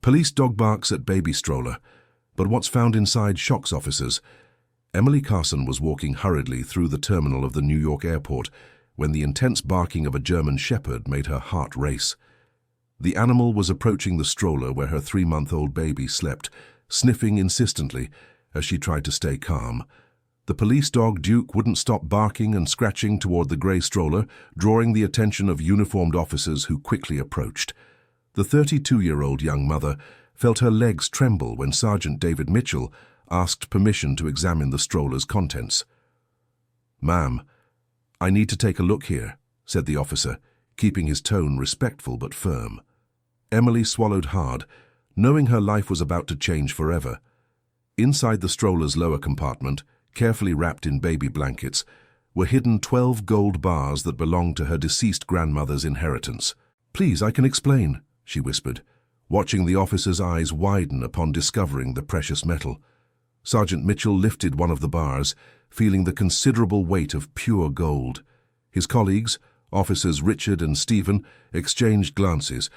Police dog barks at baby stroller, but what's found inside shocks officers. Emily Carson was walking hurriedly through the terminal of the New York airport when the intense barking of a German shepherd made her heart race. The animal was approaching the stroller where her 3-month-old baby slept, sniffing insistently as she tried to stay calm. The police dog Duke wouldn't stop barking and scratching toward the grey stroller, drawing the attention of uniformed officers who quickly approached. The 32-year-old young mother felt her legs tremble when Sergeant David Mitchell asked permission to examine the stroller's contents. "Ma'am, I need to take a look here," said the officer, keeping his tone respectful but firm. Emily swallowed hard, knowing her life was about to change forever. Inside the stroller's lower compartment, carefully wrapped in baby blankets, were hidden 12 gold bars that belonged to her deceased grandmother's inheritance. "Please, I can explain," she whispered, watching the officer's eyes widen upon discovering the precious metal. Sergeant Mitchell lifted one of the bars, feeling the considerable weight of pure gold. His colleagues, Officers Richard and Stephen, exchanged glances,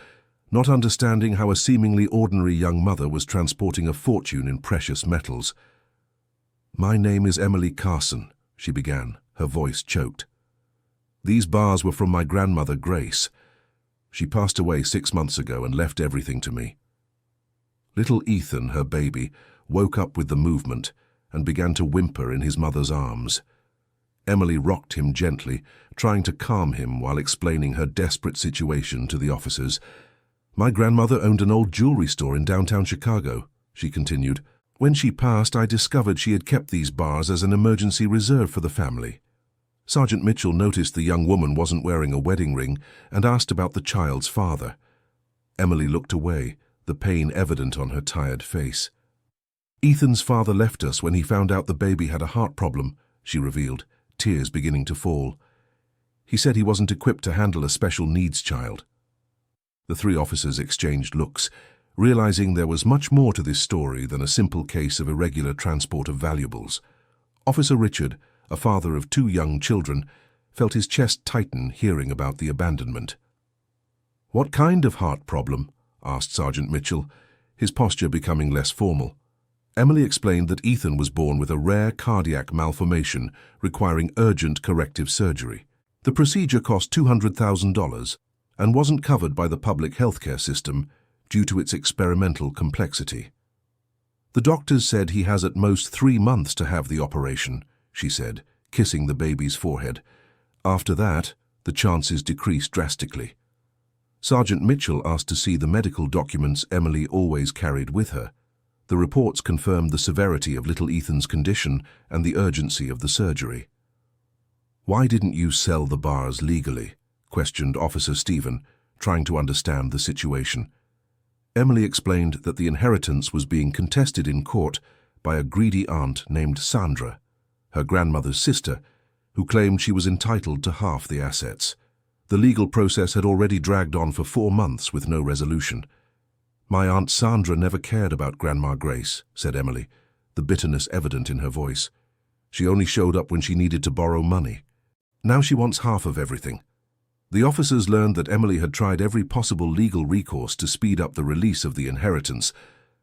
not understanding how a seemingly ordinary young mother was transporting a fortune in precious metals. "My name is Emily Carson," she began, her voice choked. "These bars were from my grandmother, Grace. She passed away 6 months ago and left everything to me." Little Ethan, her baby, woke up with the movement and began to whimper in his mother's arms. Emily rocked him gently, trying to calm him while explaining her desperate situation to the officers. "My grandmother owned an old jewelry store in downtown Chicago," she continued. "When she passed, I discovered she had kept these bars as an emergency reserve for the family." Sergeant Mitchell noticed the young woman wasn't wearing a wedding ring and asked about the child's father. Emily looked away, the pain evident on her tired face. "Ethan's father left us when he found out the baby had a heart problem," she revealed, tears beginning to fall. "He said he wasn't equipped to handle a special needs child." The 3 officers exchanged looks, realizing there was much more to this story than a simple case of irregular transport of valuables. Officer Richard, a father of 2 young children, felt his chest tighten hearing about the abandonment. "What kind of heart problem?" asked Sergeant Mitchell, his posture becoming less formal. Emily explained that Ethan was born with a rare cardiac malformation requiring urgent corrective surgery. The procedure cost $200,000 and wasn't covered by the public healthcare system due to its experimental complexity. "The doctors said he has at most 3 months to have the operation," she said, kissing the baby's forehead. "After that, the chances decreased drastically." Sergeant Mitchell asked to see the medical documents Emily always carried with her. The reports confirmed the severity of little Ethan's condition and the urgency of the surgery. "Why didn't you sell the bars legally?" questioned Officer Stephen, trying to understand the situation. Emily explained that the inheritance was being contested in court by a greedy aunt named Sandra, her grandmother's sister, who claimed she was entitled to half the assets. The legal process had already dragged on for 4 months with no resolution. "My Aunt Sandra never cared about Grandma Grace," said Emily, the bitterness evident in her voice. "She only showed up when she needed to borrow money. Now she wants half of everything." The officers learned that Emily had tried every possible legal recourse to speed up the release of the inheritance,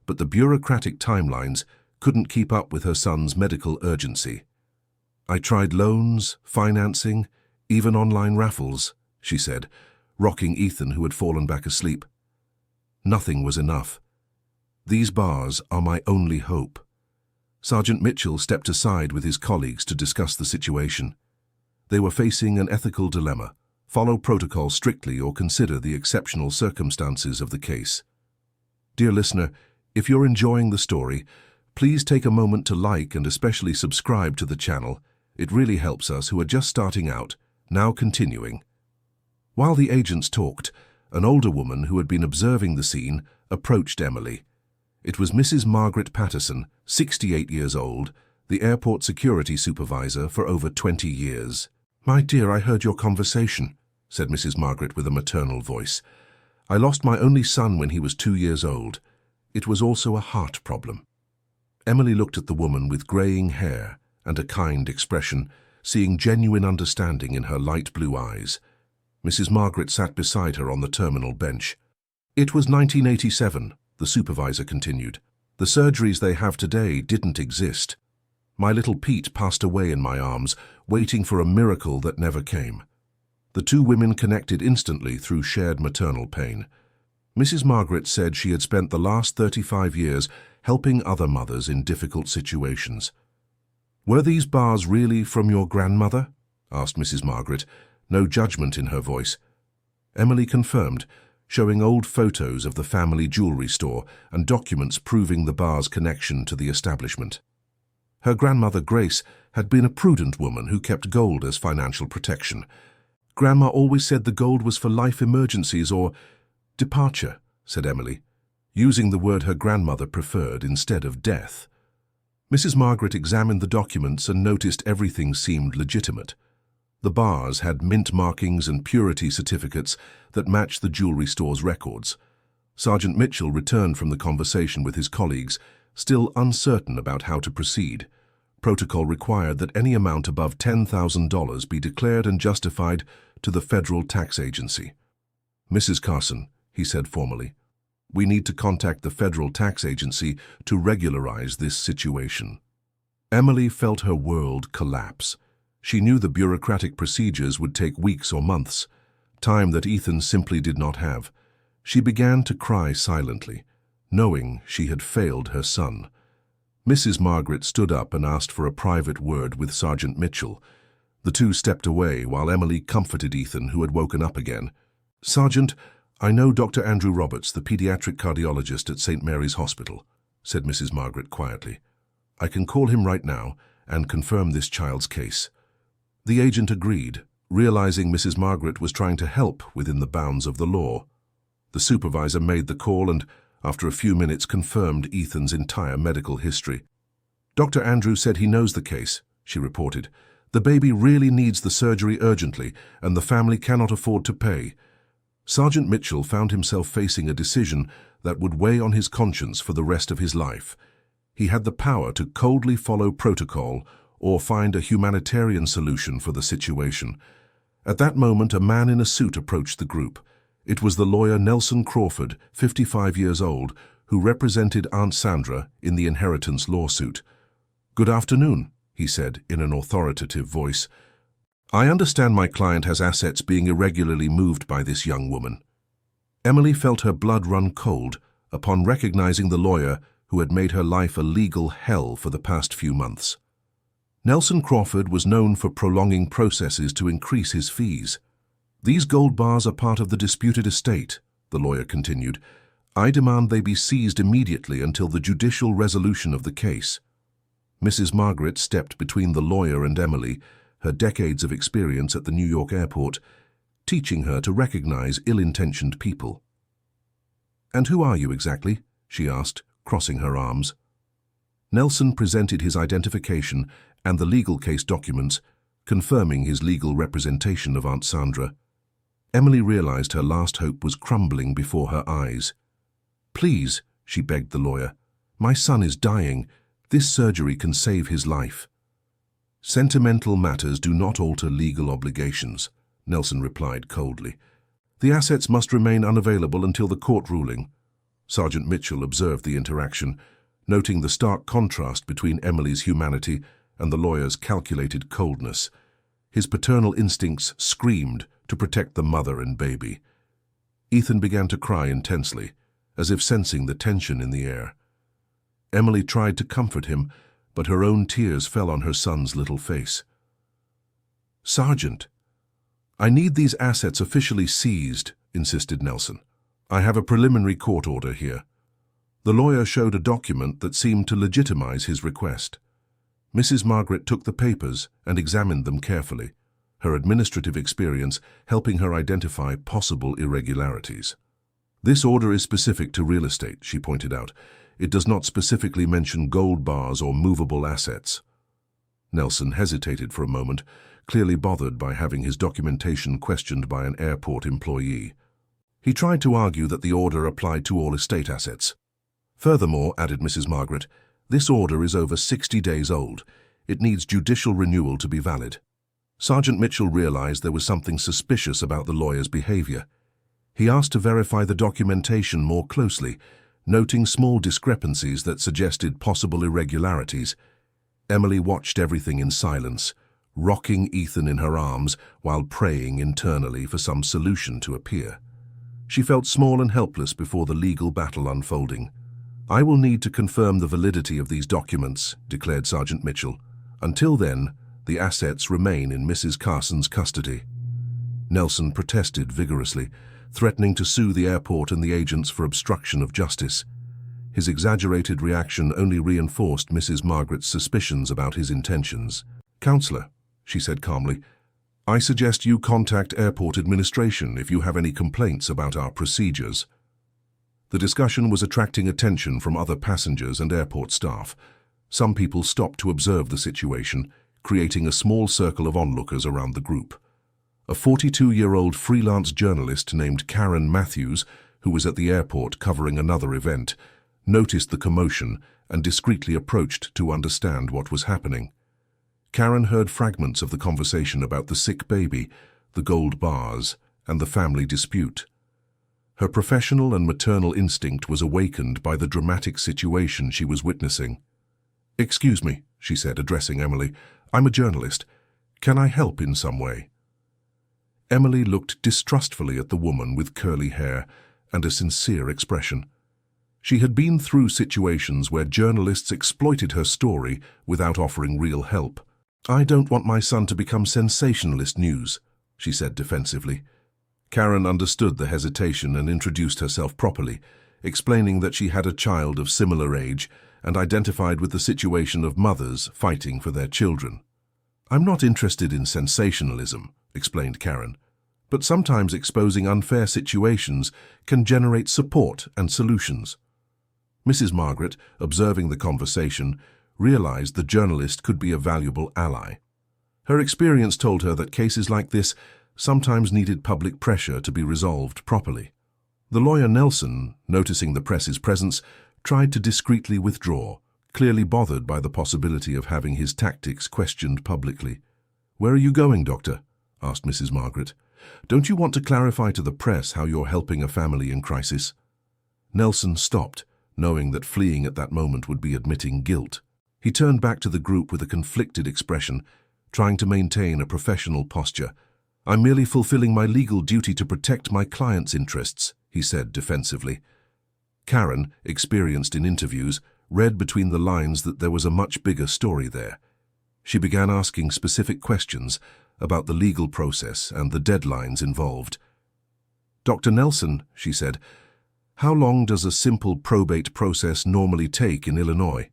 but the bureaucratic timelines couldn't keep up with her son's medical urgency. "I tried loans, financing, even online raffles," she said, rocking Ethan, who had fallen back asleep. "Nothing was enough. These bars are my only hope." Sergeant Mitchell stepped aside with his colleagues to discuss the situation. They were facing an ethical dilemma: follow protocol strictly or consider the exceptional circumstances of the case. Dear listener, if you're enjoying the story, please take a moment to like and especially subscribe to the channel. It really helps us who are just starting out. Now continuing. While the agents talked, an older woman who had been observing the scene approached Emily. It was Mrs. Margaret Patterson, 68 years old, the airport security supervisor for over 20 years. "My dear, I heard your conversation," said Mrs. Margaret with a maternal voice. "I lost my only son when he was 2 years old. It was also a heart problem." Emily looked at the woman with graying hair and a kind expression, seeing genuine understanding in her light blue eyes. Mrs. Margaret sat beside her on the terminal bench. "It was 1987, the supervisor continued. The surgeries they have today didn't exist. My little Pete passed away in my arms, waiting for a miracle that never came. The two women connected instantly through shared maternal pain. Mrs. Margaret said she had spent the last 35 years helping other mothers in difficult situations. "Were these bars really from your grandmother?" asked Mrs. Margaret, no judgment in her voice. Emily confirmed, showing old photos of the family jewelry store and documents proving the bar's connection to the establishment. Her grandmother, Grace, had been a prudent woman who kept gold as financial protection. "Grandma always said the gold was for life emergencies or departure," said Emily, using the word her grandmother preferred instead of death. Mrs. Margaret examined the documents and noticed everything seemed legitimate. The bars had mint markings and purity certificates that matched the jewelry store's records. Sergeant Mitchell returned from the conversation with his colleagues, still uncertain about how to proceed. Protocol required that any amount above $10,000 be declared and justified to the federal tax agency. "Mrs. Carson," he said formally, "we need to contact the federal tax agency to regularize this situation." Emily felt her world collapse. She knew the bureaucratic procedures would take weeks or months, time that Ethan simply did not have. She began to cry silently, knowing she had failed her son. Mrs. Margaret stood up and asked for a private word with Sergeant Mitchell. The two stepped away while Emily comforted Ethan, who had woken up again. "Sergeant, I know Dr. Andrew Roberts, the pediatric cardiologist at St. Mary's Hospital," said Mrs. Margaret quietly. "I can call him right now and confirm this child's case." The agent agreed, realizing Mrs. Margaret was trying to help within the bounds of the law. The supervisor made the call and, after a few minutes, confirmed Ethan's entire medical history. "Dr. Andrew said he knows the case," she reported. "The baby really needs the surgery urgently, and the family cannot afford to pay." Sergeant Mitchell found himself facing a decision that would weigh on his conscience for the rest of his life. He had the power to coldly follow protocol or find a humanitarian solution for the situation. At that moment, a man in a suit approached the group. It was the lawyer Nelson Crawford, 55 years old, who represented Aunt Sandra in the inheritance lawsuit. "Good afternoon," he said in an authoritative voice. "I understand my client has assets being irregularly moved by this young woman." Emily felt her blood run cold upon recognizing the lawyer who had made her life a legal hell for the past few months. Nelson Crawford was known for prolonging processes to increase his fees. "These gold bars are part of the disputed estate," the lawyer continued. "I demand they be seized immediately until the judicial resolution of the case." Mrs. Margaret stepped between the lawyer and Emily, her decades of experience at the New York airport, teaching her to recognize ill-intentioned people. "And who are you exactly?" she asked, crossing her arms. Nelson presented his identification and the legal case documents, confirming his legal representation of Aunt Sandra. Emily realized her last hope was crumbling before her eyes. "Please," she begged the lawyer, "my son is dying. This surgery can save his life." "Sentimental matters do not alter legal obligations," Nelson replied coldly. "The assets must remain unavailable until the court ruling." Sergeant Mitchell observed the interaction, noting the stark contrast between Emily's humanity and the lawyer's calculated coldness. His paternal instincts screamed to protect the mother and baby. Ethan began to cry intensely, as if sensing the tension in the air. Emily tried to comfort him, but her own tears fell on her son's little face. "Sergeant, I need these assets officially seized," insisted Nelson. "I have a preliminary court order here." The lawyer showed a document that seemed to legitimize his request. Mrs. Margaret took the papers and examined them carefully, her administrative experience helping her identify possible irregularities. "This order is specific to real estate," she pointed out. "It does not specifically mention gold bars or movable assets." Nelson hesitated for a moment, clearly bothered by having his documentation questioned by an airport employee. He tried to argue that the order applied to all estate assets. "Furthermore," added Mrs. Margaret, "this order is over 60 days old. It needs judicial renewal to be valid." Sergeant Mitchell realized there was something suspicious about the lawyer's behavior. He asked to verify the documentation more closely, Noting small discrepancies that suggested possible irregularities, Emily watched everything in silence, rocking Ethan in her arms while praying internally for some solution to appear. She felt small and helpless before the legal battle unfolding. "I will need to confirm the validity of these documents," declared Sergeant Mitchell. "Until then, the assets remain in Mrs. Carson's custody." Nelson protested vigorously, threatening to sue the airport and the agents for obstruction of justice. His exaggerated reaction only reinforced Mrs. Margaret's suspicions about his intentions. "Counselor," she said calmly, "I suggest you contact airport administration if you have any complaints about our procedures." The discussion was attracting attention from other passengers and airport staff. Some people stopped to observe the situation, creating a small circle of onlookers around the group. A 42-year-old freelance journalist named Karen Matthews, who was at the airport covering another event, noticed the commotion and discreetly approached to understand what was happening. Karen heard fragments of the conversation about the sick baby, the gold bars, and the family dispute. Her professional and maternal instinct was awakened by the dramatic situation she was witnessing. "Excuse me," she said, addressing Emily. "I'm a journalist. Can I help in some way?" Emily looked distrustfully at the woman with curly hair and a sincere expression. She had been through situations where journalists exploited her story without offering real help. "I don't want my son to become sensationalist news," she said defensively. Karen understood the hesitation and introduced herself properly, explaining that she had a child of similar age and identified with the situation of mothers fighting for their children. "I'm not interested in sensationalism," explained Karen, "but sometimes exposing unfair situations can generate support and solutions." Mrs. Margaret, observing the conversation, realized the journalist could be a valuable ally. Her experience told her that cases like this sometimes needed public pressure to be resolved properly. The lawyer Nelson, noticing the press's presence, tried to discreetly withdraw, clearly bothered by the possibility of having his tactics questioned publicly. "Where are you going, Doctor?" asked Mrs. Margaret. "Don't you want to clarify to the press how you're helping a family in crisis?" Nelson stopped, knowing that fleeing at that moment would be admitting guilt. He turned back to the group with a conflicted expression, trying to maintain a professional posture. "I'm merely fulfilling my legal duty to protect my client's interests," he said defensively. Karen, experienced in interviews, read between the lines that there was a much bigger story there. She began asking specific questions about the legal process and the deadlines involved. "Dr. Nelson," she said, "how long does a simple probate process normally take in Illinois?"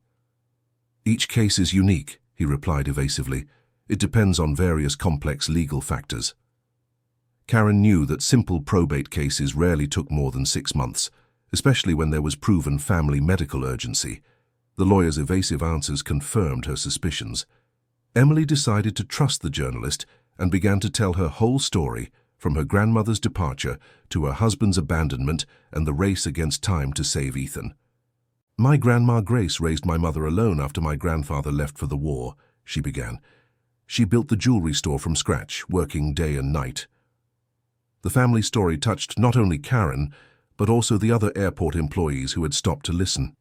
"Each case is unique," he replied evasively. "It depends on various complex legal factors." Karen knew that simple probate cases rarely took more than 6 months, especially when there was proven family medical urgency. The lawyer's evasive answers confirmed her suspicions. Emily decided to trust the journalist and began to tell her whole story, from her grandmother's departure to her husband's abandonment and the race against time to save Ethan. "My Grandma Grace raised my mother alone after my grandfather left for the war," she began. "She built the jewelry store from scratch, working day and night." The family story touched not only Karen, but also the other airport employees who had stopped to listen.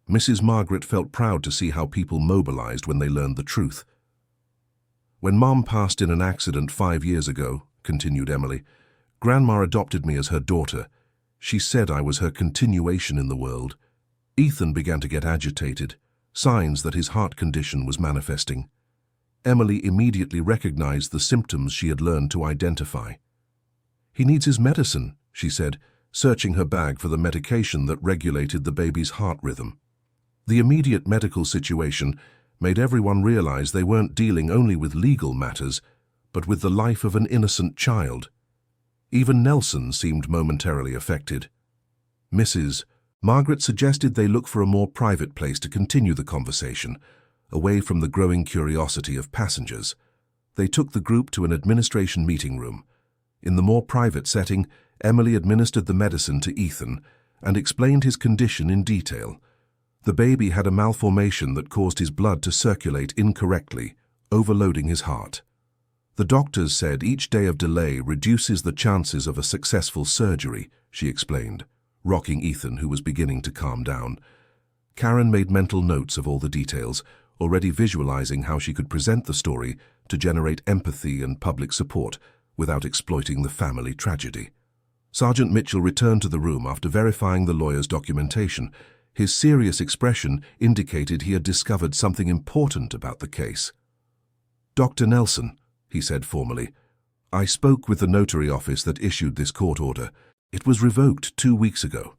Mrs. Margaret felt proud to see how people mobilized when they learned the truth. "When Mom passed in an accident 5 years ago," continued Emily, "Grandma adopted me as her daughter. She said I was her continuation in the world." Ethan began to get agitated, signs that his heart condition was manifesting. Emily immediately recognized the symptoms she had learned to identify. "He needs his medicine," she said, searching her bag for the medication that regulated the baby's heart rhythm. The immediate medical situation made everyone realize they weren't dealing only with legal matters, but with the life of an innocent child. Even Nelson seemed momentarily affected. Mrs. Margaret suggested they look for a more private place to continue the conversation, away from the growing curiosity of passengers. They took the group to an administration meeting room. In the more private setting, Emily administered the medicine to Ethan and explained his condition in detail. The baby had a malformation that caused his blood to circulate incorrectly, overloading his heart. The doctors said each day of delay reduces the chances of a successful surgery, she explained. rocking Ethan, who was beginning to calm down. Karen made mental notes of all the details, already visualizing how she could present the story to generate empathy and public support without exploiting the family tragedy. Sergeant Mitchell returned to the room after verifying the lawyer's documentation. His serious expression indicated he had discovered something important about the case. "Dr. Nelson," he said formally, "I spoke with the notary office that issued this court order. It was revoked 2 weeks ago."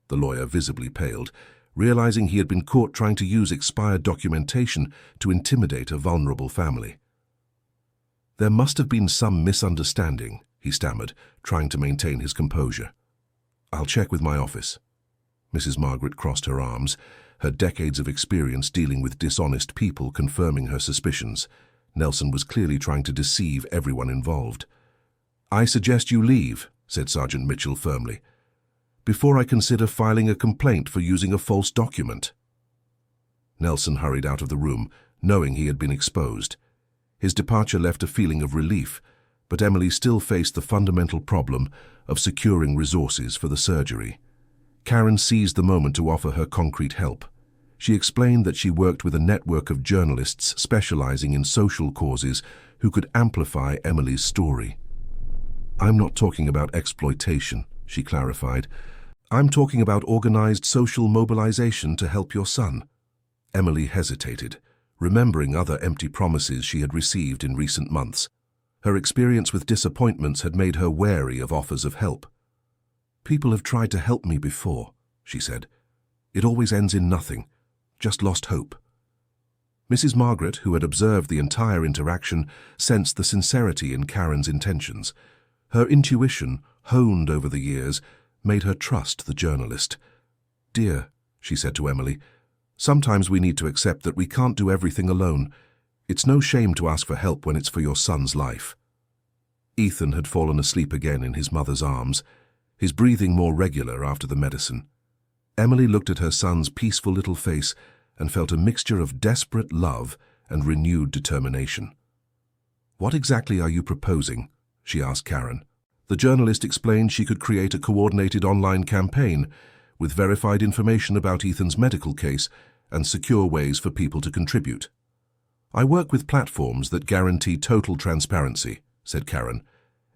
The lawyer visibly paled, realizing he had been caught trying to use expired documentation to intimidate a vulnerable family. "There must have been some misunderstanding," he stammered, trying to maintain his composure. "I'll check with my office." Mrs. Margaret crossed her arms, her decades of experience dealing with dishonest people confirming her suspicions. Nelson was clearly trying to deceive everyone involved. "I suggest you leave," said Sergeant Mitchell firmly, "before I consider filing a complaint for using a false document." Nelson hurried out of the room, knowing he had been exposed. His departure left a feeling of relief, but Emily still faced the fundamental problem of securing resources for the surgery. Karen seized the moment to offer her concrete help. She explained that she worked with a network of journalists specializing in social causes who could amplify Emily's story. "I'm not talking about exploitation," she clarified. "I'm talking about organized social mobilization to help your son." Emily hesitated, remembering other empty promises she had received in recent months. Her experience with disappointments had made her wary of offers of help. "People have tried to help me before," she said. "It always ends in nothing, just lost hope." Mrs. Margaret, who had observed the entire interaction, sensed the sincerity in Karen's intentions. Her intuition, honed over the years, made her trust the journalist. "Dear," she said to Emily, "sometimes we need to accept that we can't do everything alone. It's no shame to ask for help when it's for your son's life." Ethan had fallen asleep again in his mother's arms, his breathing more regular after the medicine. Emily looked at her son's peaceful little face and felt a mixture of desperate love and renewed determination. "What exactly are you proposing?" she asked Karen. The journalist explained she could create a coordinated online campaign with verified information about Ethan's medical case and secure ways for people to contribute. "I work with platforms that guarantee total transparency," said Karen.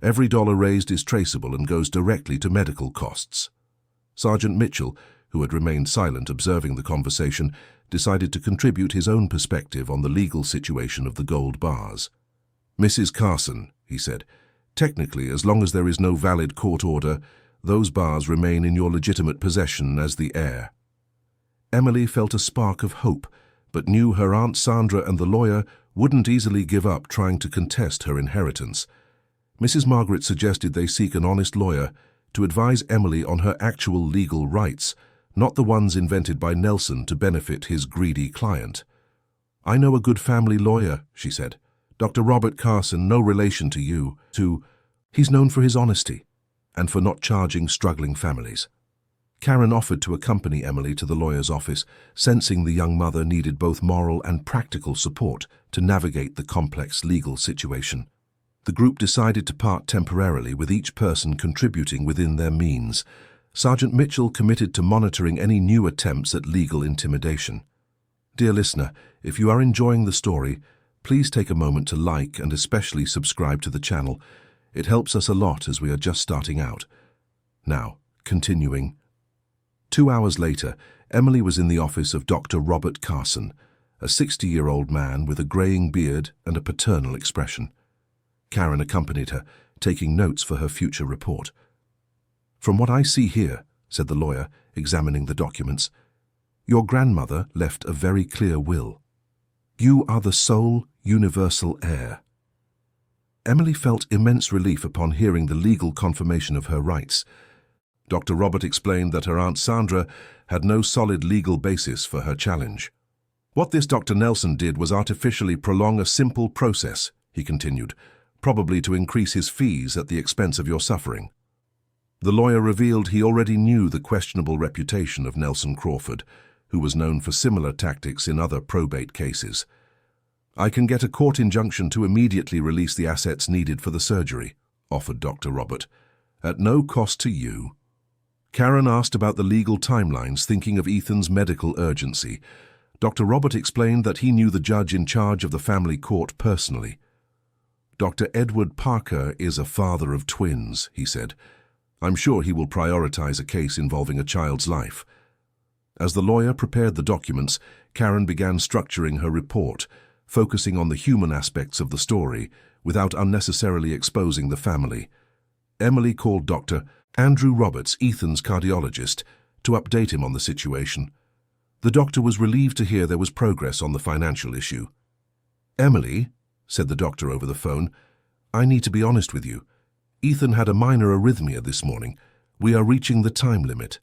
"Every dollar raised is traceable and goes directly to medical costs." Sergeant Mitchell, who had remained silent observing the conversation, decided to contribute his own perspective on the legal situation of the gold bars. "Mrs. Carson," he said, "technically, as long as there is no valid court order, those bars remain in your legitimate possession as the heir." Emily felt a spark of hope, but knew her Aunt Sandra and the lawyer wouldn't easily give up trying to contest her inheritance. Mrs. Margaret suggested they seek an honest lawyer to advise Emily on her actual legal rights, not the ones invented by Nelson to benefit his greedy client. "I know a good family lawyer," she said. "Dr. Robert Carson, no relation to you, he's known for his honesty and for not charging struggling families." Karen offered to accompany Emily to the lawyer's office, sensing the young mother needed both moral and practical support to navigate the complex legal situation. The group decided to part temporarily, with each person contributing within their means. Sergeant Mitchell committed to monitoring any new attempts at legal intimidation. Dear listener, if you are enjoying the story, please take a moment to like and especially subscribe to the channel. It helps us a lot as we are just starting out. Now, continuing. 2 hours later, Emily was in the office of Dr. Robert Carson, a 60-year-old man with a graying beard and a paternal expression. Karen accompanied her, taking notes for her future report. "From what I see here," said the lawyer, examining the documents, "your grandmother left a very clear will. You are the sole universal heir." Emily felt immense relief upon hearing the legal confirmation of her rights. Dr. Robert explained that her Aunt Sandra had no solid legal basis for her challenge. "What this Dr. Nelson did was artificially prolong a simple process," he continued, "probably to increase his fees at the expense of your suffering." The lawyer revealed he already knew the questionable reputation of Nelson Crawford, who was known for similar tactics in other probate cases. "I can get a court injunction to immediately release the assets needed for the surgery," offered Dr. Robert, "at no cost to you." Karen asked about the legal timelines, thinking of Ethan's medical urgency. Dr. Robert explained that he knew the judge in charge of the family court personally. Dr. Edward Parker is a father of twins, he said. I'm sure he will prioritize a case involving a child's life. As the lawyer prepared the documents, Karen began structuring her report, focusing on the human aspects of the story, without unnecessarily exposing the family. Emily called Dr. Andrew Roberts, Ethan's cardiologist, to update him on the situation. The doctor was relieved to hear there was progress on the financial issue. "Emily," said the doctor over the phone, "I need to be honest with you. Ethan had a minor arrhythmia this morning. We are reaching the time limit."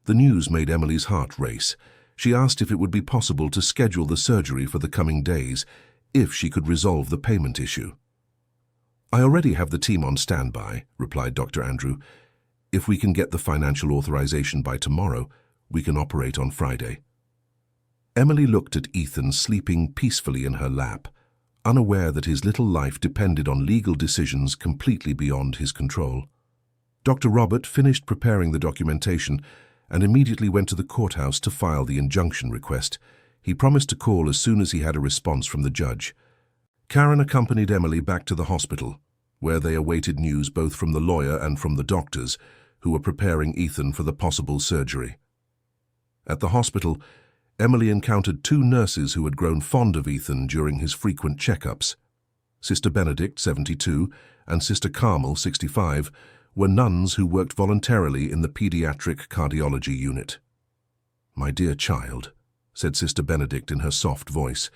The news made Emily's heart race. She asked if it would be possible to schedule the surgery for the coming days, if she could resolve the payment issue. "I already have the team on standby," replied Dr. Andrew. "If we can get the financial authorization by tomorrow, we can operate on Friday." Emily looked at Ethan sleeping peacefully in her lap, unaware that his little life depended on legal decisions completely beyond his control. Dr. Robert finished preparing the documentation and immediately went to the courthouse to file the injunction request. He promised to call as soon as he had a response from the judge. Karen accompanied Emily back to the hospital, where they awaited news both from the lawyer and from the doctors, who were preparing Ethan for the possible surgery. At the hospital, Emily encountered two nurses who had grown fond of Ethan during his frequent checkups. Sister Benedict, 72, and Sister Carmel, 65, were nuns who worked voluntarily in the pediatric cardiology unit. "My dear child," said Sister Benedict in her soft voice,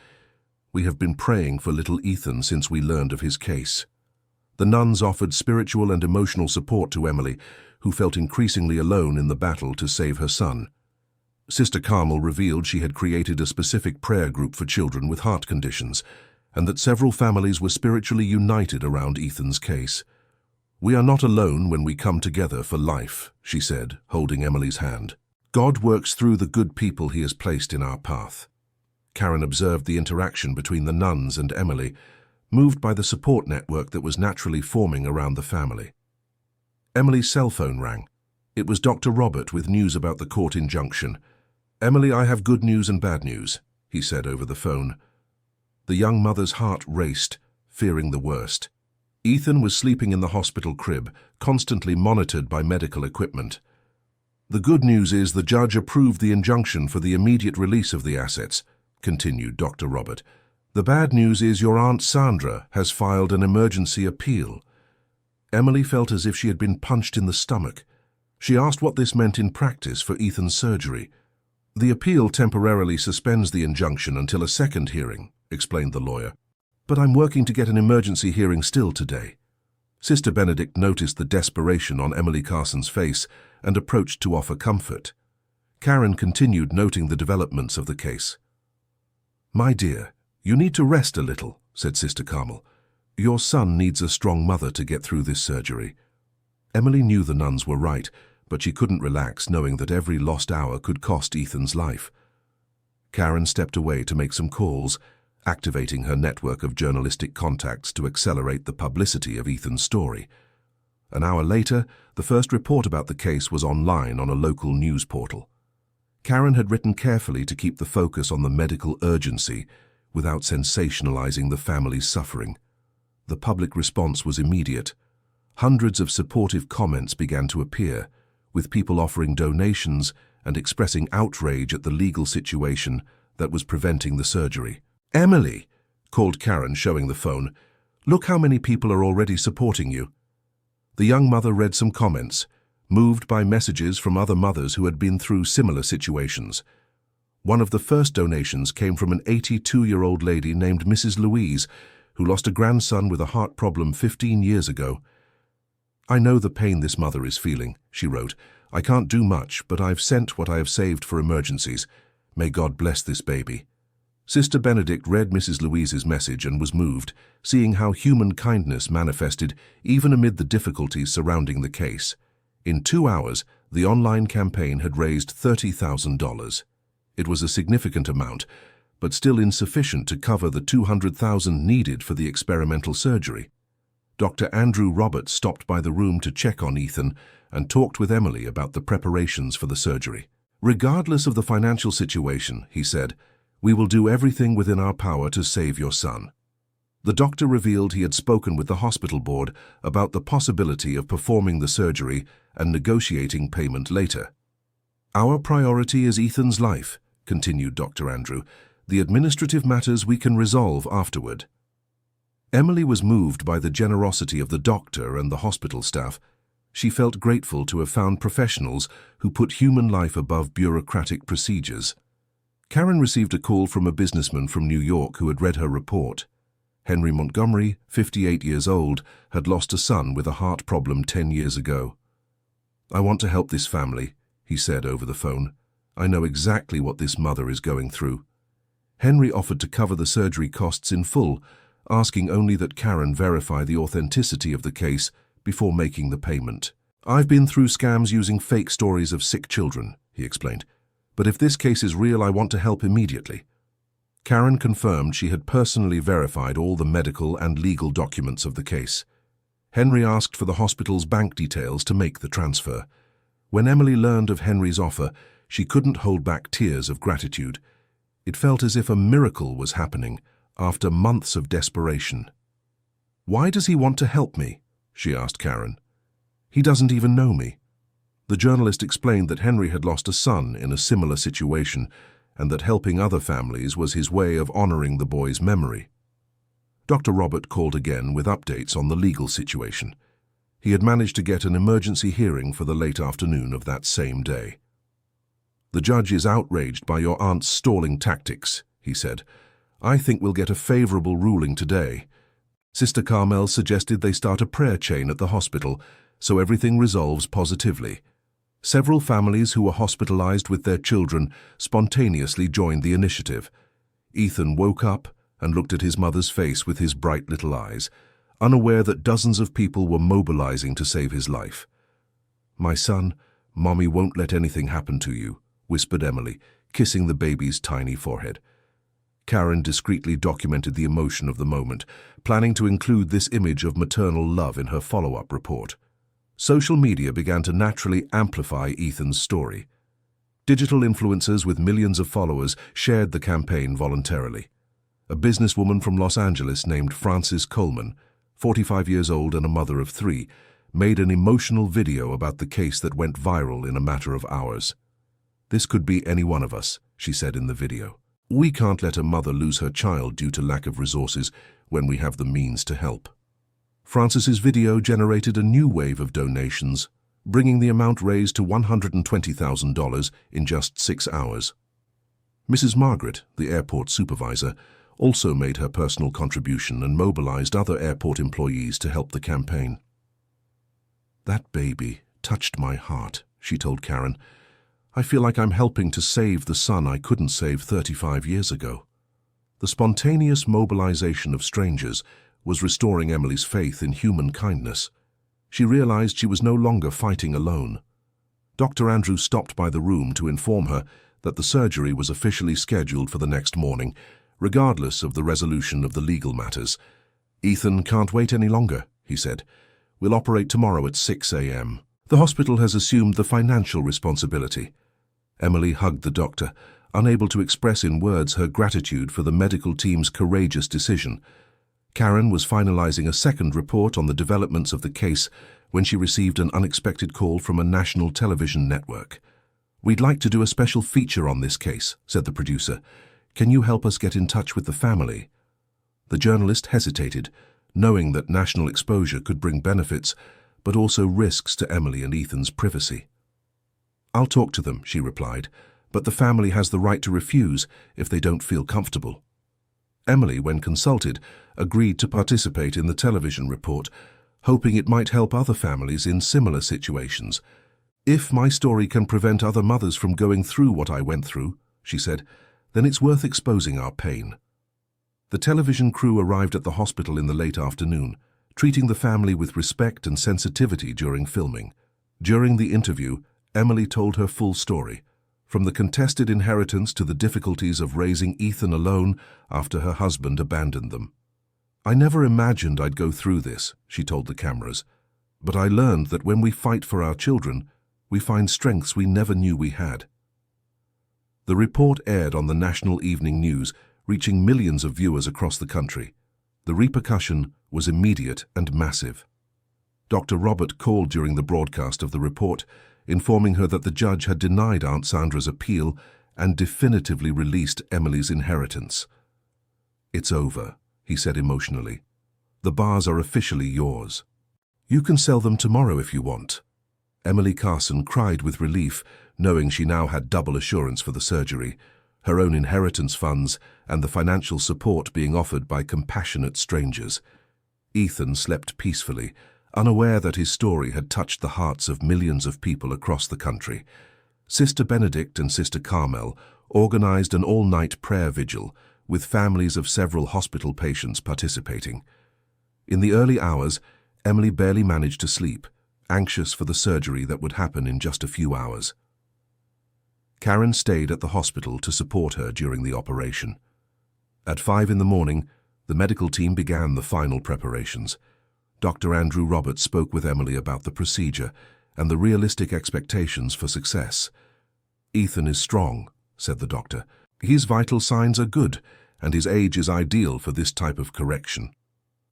"we have been praying for little Ethan since we learned of his case." The nuns offered spiritual and emotional support to Emily, who felt increasingly alone in the battle to save her son. Sister Carmel revealed she had created a specific prayer group for children with heart conditions, and that several families were spiritually united around Ethan's case. "We are not alone when we come together for life," she said, holding Emily's hand. "God works through the good people he has placed in our path." Karen observed the interaction between the nuns and Emily, moved by the support network that was naturally forming around the family. Emily's cell phone rang. It was Dr. Robert with news about the court injunction. "Emily, I have good news and bad news," he said over the phone. The young mother's heart raced, fearing the worst. Ethan was sleeping in the hospital crib, constantly monitored by medical equipment. "The good news is the judge approved the injunction for the immediate release of the assets," continued Dr. Robert. "The bad news is your Aunt Sandra has filed an emergency appeal." Emily felt as if she had been punched in the stomach. She asked what this meant in practice for Ethan's surgery. "The appeal temporarily suspends the injunction until a second hearing," explained the lawyer. "But I'm working to get an emergency hearing still today." Sister Benedict noticed the desperation on Emily Carson's face and approached to offer comfort. Karen continued noting the developments of the case. "My dear, you need to rest a little," said Sister Carmel. "Your son needs a strong mother to get through this surgery." Emily knew the nuns were right, but she couldn't relax knowing that every lost hour could cost Ethan's life. Karen stepped away to make some calls, activating her network of journalistic contacts to accelerate the publicity of Ethan's story. An hour later, the first report about the case was online on a local news portal. Karen had written carefully to keep the focus on the medical urgency without sensationalizing the family's suffering. The public response was immediate. Hundreds of supportive comments began to appear, with people offering donations and expressing outrage at the legal situation that was preventing the surgery. "Emily," called Karen, showing the phone, "look how many people are already supporting you." The young mother read some comments, moved by messages from other mothers who had been through similar situations. One of the first donations came from an 82-year-old lady named Mrs. Louise, who lost a grandson with a heart problem 15 years ago. "I know the pain this mother is feeling," she wrote. "I can't do much, but I've sent what I have saved for emergencies. May God bless this baby." Sister Benedict read Mrs. Louise's message and was moved, seeing how human kindness manifested even amid the difficulties surrounding the case. In 2 hours, the online campaign had raised $30,000. It was a significant amount, but still insufficient to cover the $200,000 needed for the experimental surgery. Dr. Andrew Roberts stopped by the room to check on Ethan and talked with Emily about the preparations for the surgery. "Regardless of the financial situation," he said, "we will do everything within our power to save your son." The doctor revealed he had spoken with the hospital board about the possibility of performing the surgery and negotiating payment later. "Our priority is Ethan's life," continued Dr. Andrew. "The administrative matters we can resolve afterward." Emily was moved by the generosity of the doctor and the hospital staff. She felt grateful to have found professionals who put human life above bureaucratic procedures. Karen received a call from a businessman from New York who had read her report. Henry Montgomery, 58 years old, had lost a son with a heart problem 10 years ago. "I want to help this family," he said over the phone. "I know exactly what this mother is going through." Henry offered to cover the surgery costs in full, asking only that Karen verify the authenticity of the case before making the payment. "I've been through scams using fake stories of sick children," he explained. "But if this case is real, I want to help immediately." Karen confirmed she had personally verified all the medical and legal documents of the case. Henry asked for the hospital's bank details to make the transfer. When Emily learned of Henry's offer, she couldn't hold back tears of gratitude. It felt as if a miracle was happening after months of desperation. "Why does he want to help me?" she asked Karen. "He doesn't even know me." The journalist explained that Henry had lost a son in a similar situation and that helping other families was his way of honoring the boy's memory. Dr. Robert called again with updates on the legal situation. He had managed to get an emergency hearing for the late afternoon of that same day. "The judge is outraged by your aunt's stalling tactics," he said. "I think we'll get a favorable ruling today. Sister Carmel suggested they start a prayer chain at the hospital so everything resolves positively. Several families who were hospitalized with their children spontaneously joined the initiative. Ethan woke up and looked at his mother's face with his bright little eyes, unaware that dozens of people were mobilizing to save his life. "My son, Mommy won't let anything happen to you," whispered Emily, kissing the baby's tiny forehead. Karen discreetly documented the emotion of the moment, planning to include this image of maternal love in her follow-up report. Social media began to naturally amplify Ethan's story. Digital influencers with millions of followers shared the campaign voluntarily. A businesswoman from Los Angeles named Frances Coleman, 45 years old and a mother of 3, made an emotional video about the case that went viral in a matter of hours. "This could be any one of us," she said in the video. "We can't let a mother lose her child due to lack of resources when we have the means to help." Frances's video generated a new wave of donations, bringing the amount raised to $120,000 in just 6 hours. Mrs. Margaret, the airport supervisor, also made her personal contribution and mobilized other airport employees to help the campaign. "That baby touched my heart," she told Karen. "I feel like I'm helping to save the son I couldn't save 35 years ago." The spontaneous mobilization of strangers was restoring Emily's faith in human kindness. She realized she was no longer fighting alone. Dr. Andrew stopped by the room to inform her that the surgery was officially scheduled for the next morning, regardless of the resolution of the legal matters. "Ethan can't wait any longer," he said. "We'll operate tomorrow at 6 a.m. The hospital has assumed the financial responsibility." Emily hugged the doctor, unable to express in words her gratitude for the medical team's courageous decision. Karen was finalizing a second report on the developments of the case when she received an unexpected call from a national television network. "We'd like to do a special feature on this case," said the producer. "Can you help us get in touch with the family?" The journalist hesitated, knowing that national exposure could bring benefits, but also risks to Emily and Ethan's privacy. "I'll talk to them," she replied, "but the family has the right to refuse if they don't feel comfortable." Emily, when consulted, agreed to participate in the television report, hoping it might help other families in similar situations. "If my story can prevent other mothers from going through what I went through," she said, "then it's worth exposing our pain." The television crew arrived at the hospital in the late afternoon, treating the family with respect and sensitivity during filming. During the interview, Emily told her full story, from the contested inheritance to the difficulties of raising Ethan alone after her husband abandoned them. "I never imagined I'd go through this," she told the cameras. "But I learned that when we fight for our children, we find strengths we never knew we had." The report aired on the national evening news, reaching millions of viewers across the country. The repercussion was immediate and massive. Dr. Robert called during the broadcast of the report, informing her that the judge had denied Aunt Sandra's appeal and definitively released Emily's inheritance. "It's over," he said emotionally. "The bars are officially yours. You can sell them tomorrow if you want." Emily Carson cried with relief, knowing she now had double assurance for the surgery, her own inheritance funds and the financial support being offered by compassionate strangers. Ethan slept peacefully, unaware that his story had touched the hearts of millions of people across the country. Sister Benedict and Sister Carmel organized an all-night prayer vigil, with families of several hospital patients participating. In the early hours, Emily barely managed to sleep, anxious for the surgery that would happen in just a few hours. Karen stayed at the hospital to support her during the operation. At 5 in the morning, the medical team began the final preparations. Dr. Andrew Roberts spoke with Emily about the procedure and the realistic expectations for success. "Ethan is strong," said the doctor. "His vital signs are good, and his age is ideal for this type of correction."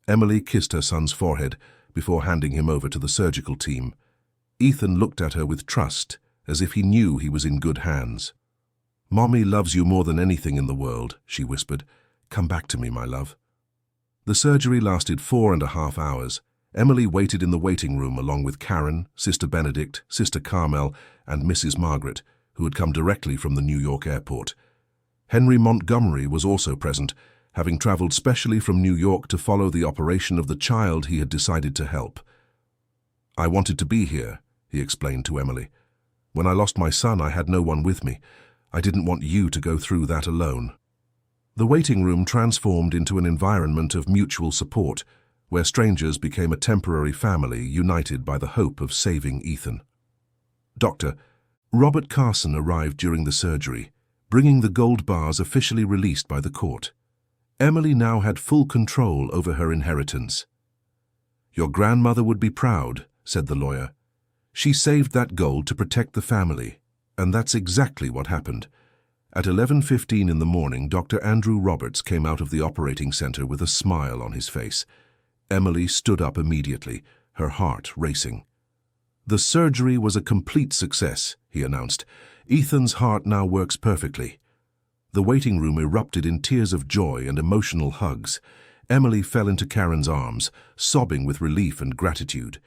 Emily kissed her son's forehead before handing him over to the surgical team. Ethan looked at her with trust, as if he knew he was in good hands. "Mommy loves you more than anything in the world," she whispered. "Come back to me, my love." The surgery lasted 4.5 hours. Emily waited in the waiting room along with Karen, Sister Benedict, Sister Carmel, and Mrs. Margaret, who had come directly from the New York airport. Henry Montgomery was also present, having traveled specially from New York to follow the operation of the child he had decided to help. "I wanted to be here," he explained to Emily. "When I lost my son, I had no one with me. I didn't want you to go through that alone." The waiting room transformed into an environment of mutual support, where strangers became a temporary family united by the hope of saving Ethan. Dr. Robert Carson arrived during the surgery, bringing the gold bars officially released by the court. Emily now had full control over her inheritance. "Your grandmother would be proud," said the lawyer. "She saved that gold to protect the family, and that's exactly what happened." At 11:15 in the morning, Dr. Andrew Roberts came out of the operating center with a smile on his face. Emily stood up immediately, her heart racing. "The surgery was a complete success," he announced. "Ethan's heart now works perfectly." The waiting room erupted in tears of joy and emotional hugs. Emily fell into Karen's arms, sobbing with relief and gratitude.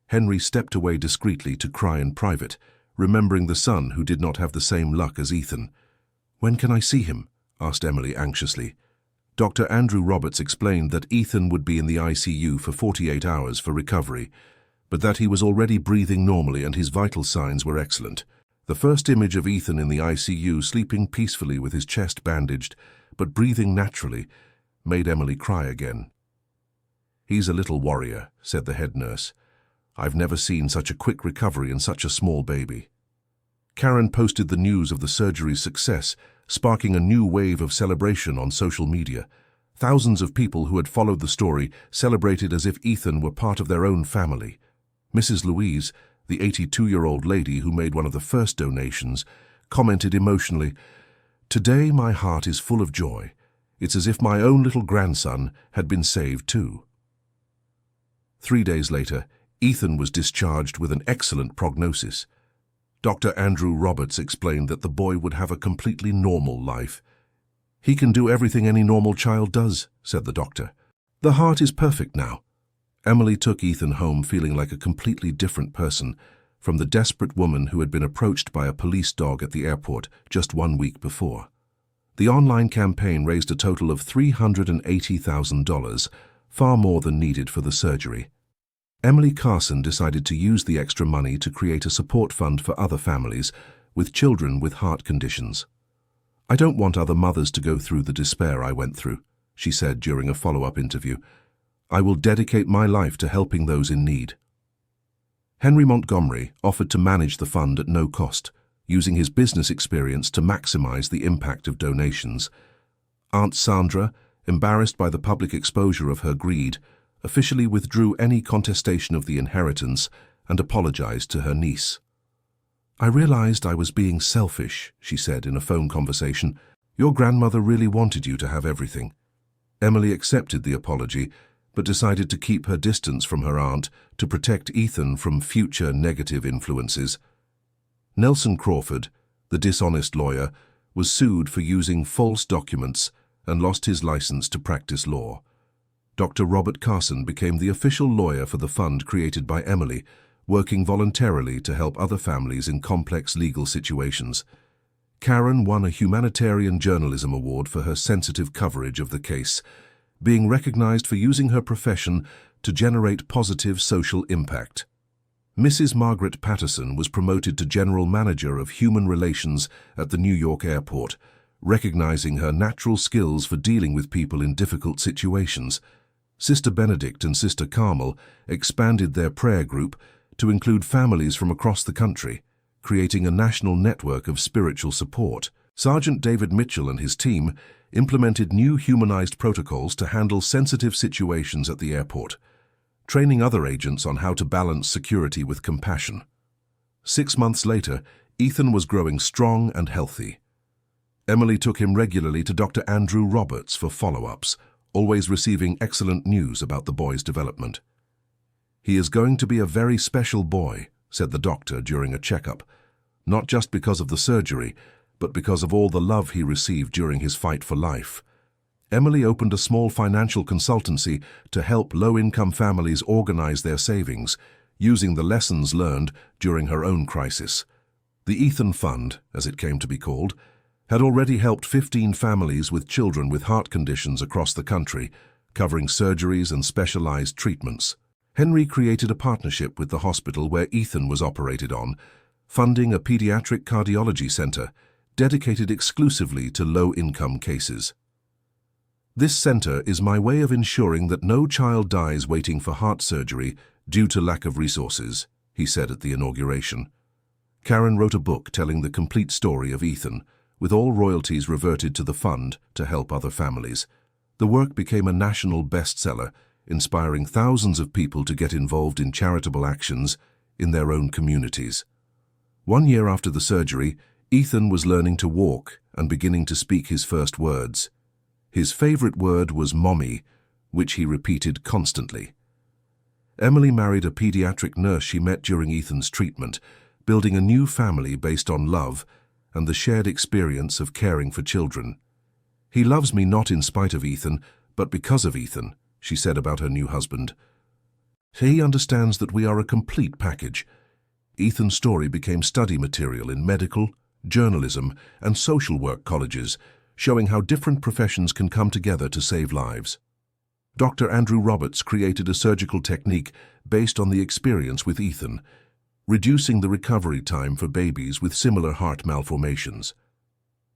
Henry stepped away discreetly to cry in private, remembering the son who did not have the same luck as Ethan. "When can I see him?" asked Emily anxiously. Dr. Andrew Roberts explained that Ethan would be in the ICU for 48 hours for recovery, but that he was already breathing normally and his vital signs were excellent. The first image of Ethan in the ICU, sleeping peacefully with his chest bandaged, but breathing naturally, made Emily cry again. "He's a little warrior," said the head nurse. "I've never seen such a quick recovery in such a small baby." Karen posted the news of the surgery's success, sparking a new wave of celebration on social media. Thousands of people who had followed the story celebrated as if Ethan were part of their own family. Mrs. Louise, the 82-year-old lady who made one of the first donations, commented emotionally, "Today my heart is full of joy. It's as if my own little grandson had been saved too." 3 days later, Ethan was discharged with an excellent prognosis. Dr. Andrew Roberts explained that the boy would have a completely normal life. "He can do everything any normal child does," said the doctor. "The heart is perfect now." Emily took Ethan home feeling like a completely different person from the desperate woman who had been approached by a police dog at the airport just 1 week before. The online campaign raised a total of $380,000, far more than needed for the surgery. Emily Carson decided to use the extra money to create a support fund for other families with children with heart conditions. "I don't want other mothers to go through the despair I went through," she said during a follow-up interview. "I will dedicate my life to helping those in need." Henry Montgomery offered to manage the fund at no cost, using his business experience to maximize the impact of donations. Aunt Sandra, embarrassed by the public exposure of her greed, officially withdrew any contestation of the inheritance and apologized to her niece. "I realized I was being selfish," she said in a phone conversation. "Your grandmother really wanted you to have everything." Emily accepted the apology, but decided to keep her distance from her aunt to protect Ethan from future negative influences. Nelson Crawford, the dishonest lawyer, was sued for using false documents and lost his license to practice law. Dr. Robert Carson became the official lawyer for the fund created by Emily, working voluntarily to help other families in complex legal situations. Karen won a Humanitarian Journalism Award for her sensitive coverage of the case, being recognized for using her profession to generate positive social impact. Mrs. Margaret Patterson was promoted to General Manager of Human Relations at the New York Airport, recognizing her natural skills for dealing with people in difficult situations. Sister Benedict and Sister Carmel expanded their prayer group to include families from across the country, creating a national network of spiritual support. Sergeant David Mitchell and his team implemented new humanized protocols to handle sensitive situations at the airport, training other agents on how to balance security with compassion. 6 months later, Ethan was growing strong and healthy. Emily took him regularly to Dr. Andrew Roberts for follow-ups, always receiving excellent news about the boy's development. "He is going to be a very special boy," said the doctor during a checkup, not just because of the surgery, but because of all the love he received during his fight for life. Emily opened a small financial consultancy to help low-income families organize their savings, using the lessons learned during her own crisis. The Ethan Fund, as it came to be called, had already helped 15 families with children with heart conditions across the country, covering surgeries and specialized treatments. Henry created a partnership with the hospital where Ethan was operated on, funding a pediatric cardiology center dedicated exclusively to low-income cases. "This center is my way of ensuring that no child dies waiting for heart surgery due to lack of resources," he said at the inauguration. Karen wrote a book telling the complete story of Ethan, with all royalties reverted to the fund to help other families. The work became a national bestseller, inspiring thousands of people to get involved in charitable actions in their own communities. 1 year after the surgery, Ethan was learning to walk and beginning to speak his first words. His favorite word was "mommy," which he repeated constantly. Emily married a pediatric nurse she met during Ethan's treatment, building a new family based on love and the shared experience of caring for children. "He loves me not in spite of Ethan, but because of Ethan," she said about her new husband. "He understands that we are a complete package." Ethan's story became study material in medical, journalism, and social work colleges, showing how different professions can come together to save lives. Dr. Andrew Roberts created a surgical technique based on the experience with Ethan, reducing the recovery time for babies with similar heart malformations.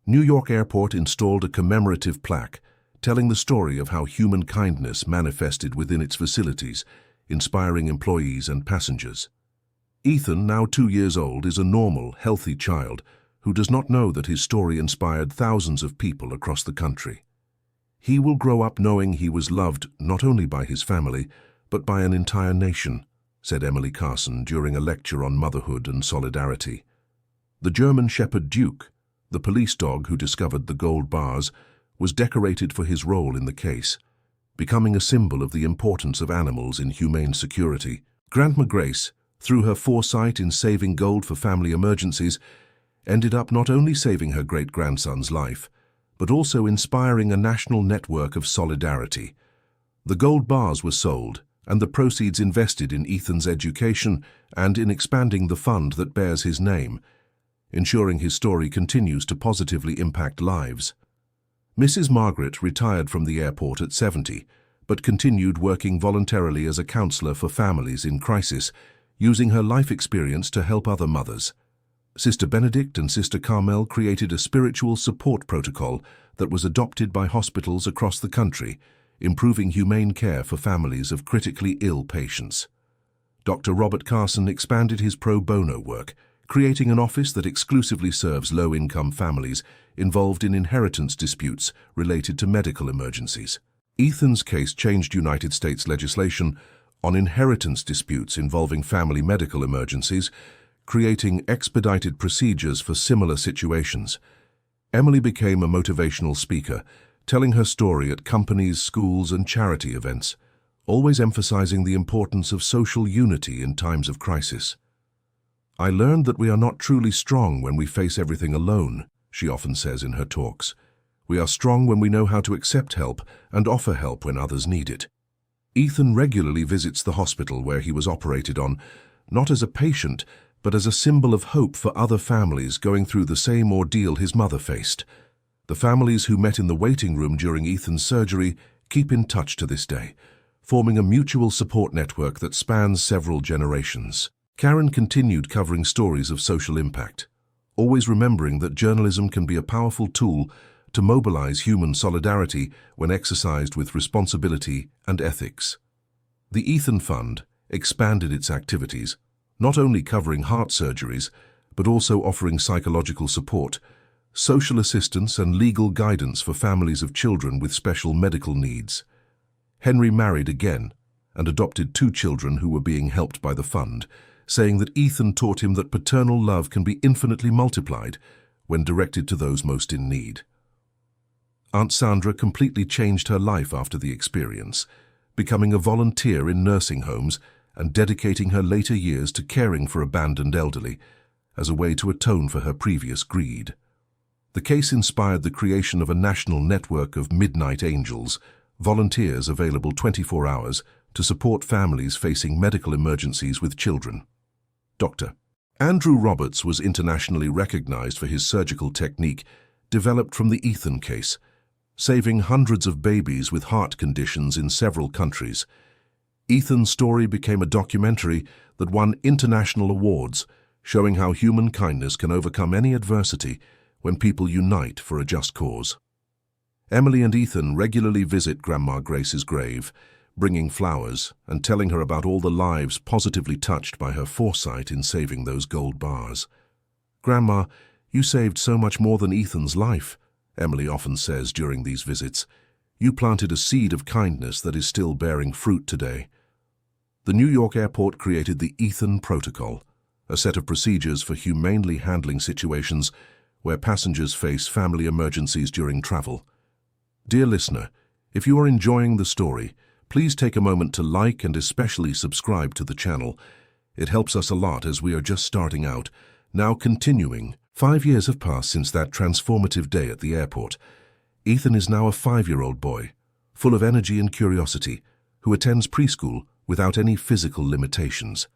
New York Airport installed a commemorative plaque telling the story of how human kindness manifested within its facilities, inspiring employees and passengers. Ethan, now 2 years old, is a normal, healthy child who does not know that his story inspired thousands of people across the country. He will grow up knowing he was loved not only by his family, but by an entire nation, said Emily Carson during a lecture on motherhood and solidarity. The German Shepherd Duke, the police dog who discovered the gold bars, was decorated for his role in the case, becoming a symbol of the importance of animals in humane security. Grandma Grace, through her foresight in saving gold for family emergencies, ended up not only saving her great-grandson's life, but also inspiring a national network of solidarity. The gold bars were sold, and the proceeds invested in Ethan's education and in expanding the fund that bears his name, ensuring his story continues to positively impact lives. Mrs. Margaret retired from the airport at 70, but continued working voluntarily as a counselor for families in crisis, using her life experience to help other mothers. Sister Benedict and Sister Carmel created a spiritual support protocol that was adopted by hospitals across the country, improving humane care for families of critically ill patients. Dr. Robert Carson expanded his pro bono work, creating an office that exclusively serves low-income families involved in inheritance disputes related to medical emergencies. Ethan's case changed United States legislation on inheritance disputes involving family medical emergencies, creating expedited procedures for similar situations. Emily became a motivational speaker, telling her story at companies, schools, and charity events, always emphasizing the importance of social unity in times of crisis. "I learned that we are not truly strong when we face everything alone," she often says in her talks. "We are strong when we know how to accept help and offer help when others need it." Ethan regularly visits the hospital where he was operated on, not as a patient, but as a symbol of hope for other families going through the same ordeal his mother faced. The families who met in the waiting room during Ethan's surgery keep in touch to this day, forming a mutual support network that spans several generations. Karen continued covering stories of social impact, always remembering that journalism can be a powerful tool to mobilize human solidarity when exercised with responsibility and ethics. The Ethan Fund expanded its activities, not only covering heart surgeries, but also offering psychological support, social assistance, and legal guidance for families of children with special medical needs. Henry married again and adopted 2 children who were being helped by the fund, saying that Ethan taught him that paternal love can be infinitely multiplied when directed to those most in need. Aunt Sandra completely changed her life after the experience, becoming a volunteer in nursing homes and dedicating her later years to caring for abandoned elderly as a way to atone for her previous greed. The case inspired the creation of a national network of Midnight Angels, volunteers available 24 hours to support families facing medical emergencies with children. Dr. Andrew Roberts was internationally recognized for his surgical technique developed from the Ethan case, saving hundreds of babies with heart conditions in several countries. Ethan's story became a documentary that won international awards, showing how human kindness can overcome any adversity when people unite for a just cause. Emily and Ethan regularly visit Grandma Grace's grave, bringing flowers and telling her about all the lives positively touched by her foresight in saving those gold bars. "Grandma, you saved so much more than Ethan's life," Emily often says during these visits. "You planted a seed of kindness that is still bearing fruit today." The New York airport created the Ethan Protocol, a set of procedures for humanely handling situations where passengers face family emergencies during travel. Dear listener, if you are enjoying the story, please take a moment to like and especially subscribe to the channel. It helps us a lot as we are just starting out. Now continuing, 5 years have passed since that transformative day at the airport. Ethan is now a 5-year-old boy, full of energy and curiosity, who attends preschool without any physical limitations.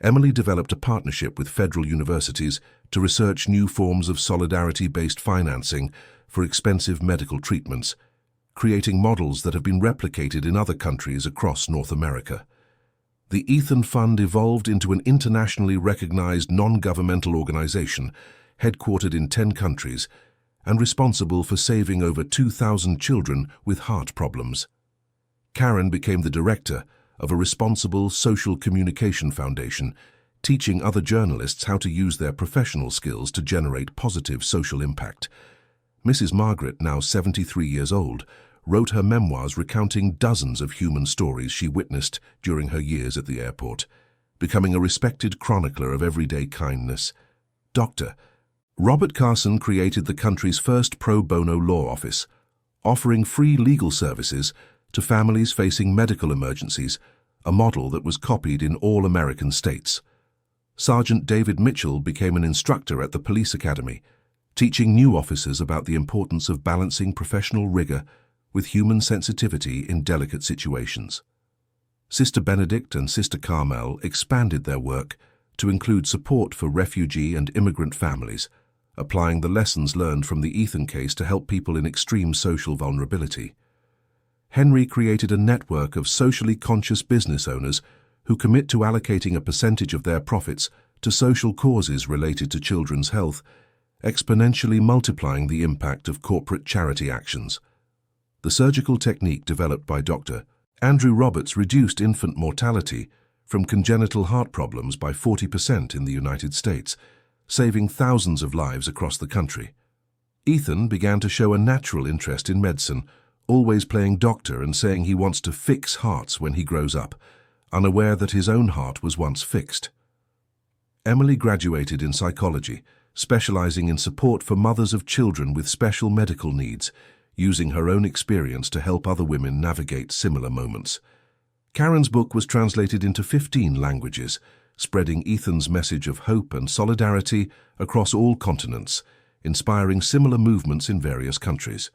Emily developed a partnership with federal universities to research new forms of solidarity-based financing for expensive medical treatments, creating models that have been replicated in other countries across North America. The Ethan Fund evolved into an internationally recognized non-governmental organization headquartered in 10 countries and responsible for saving over 2,000 children with heart problems. Karen became the director of a responsible social communication foundation, teaching other journalists how to use their professional skills to generate positive social impact. Mrs. Margaret, now 73 years old, wrote her memoirs recounting dozens of human stories she witnessed during her years at the airport, becoming a respected chronicler of everyday kindness. Dr. Robert Carson created the country's first pro bono law office, offering free legal services to families facing medical emergencies, a model that was copied in all American states. Sergeant David Mitchell became an instructor at the police academy, teaching new officers about the importance of balancing professional rigor with human sensitivity in delicate situations. Sister Benedict and Sister Carmel expanded their work to include support for refugee and immigrant families, applying the lessons learned from the Ethan case to help people in extreme social vulnerability. Henry created a network of socially conscious business owners who commit to allocating a percentage of their profits to social causes related to children's health, exponentially multiplying the impact of corporate charity actions. The surgical technique developed by Dr. Andrew Roberts reduced infant mortality, from congenital heart problems by 40% in the United States, saving thousands of lives across the country. Ethan began to show a natural interest in medicine, always playing doctor and saying he wants to fix hearts when he grows up, unaware that his own heart was once fixed. Emily graduated in psychology, specializing in support for mothers of children with special medical needs, using her own experience to help other women navigate similar moments. Karen's book was translated into 15 languages, spreading Ethan's message of hope and solidarity across all continents, inspiring similar movements in various countries.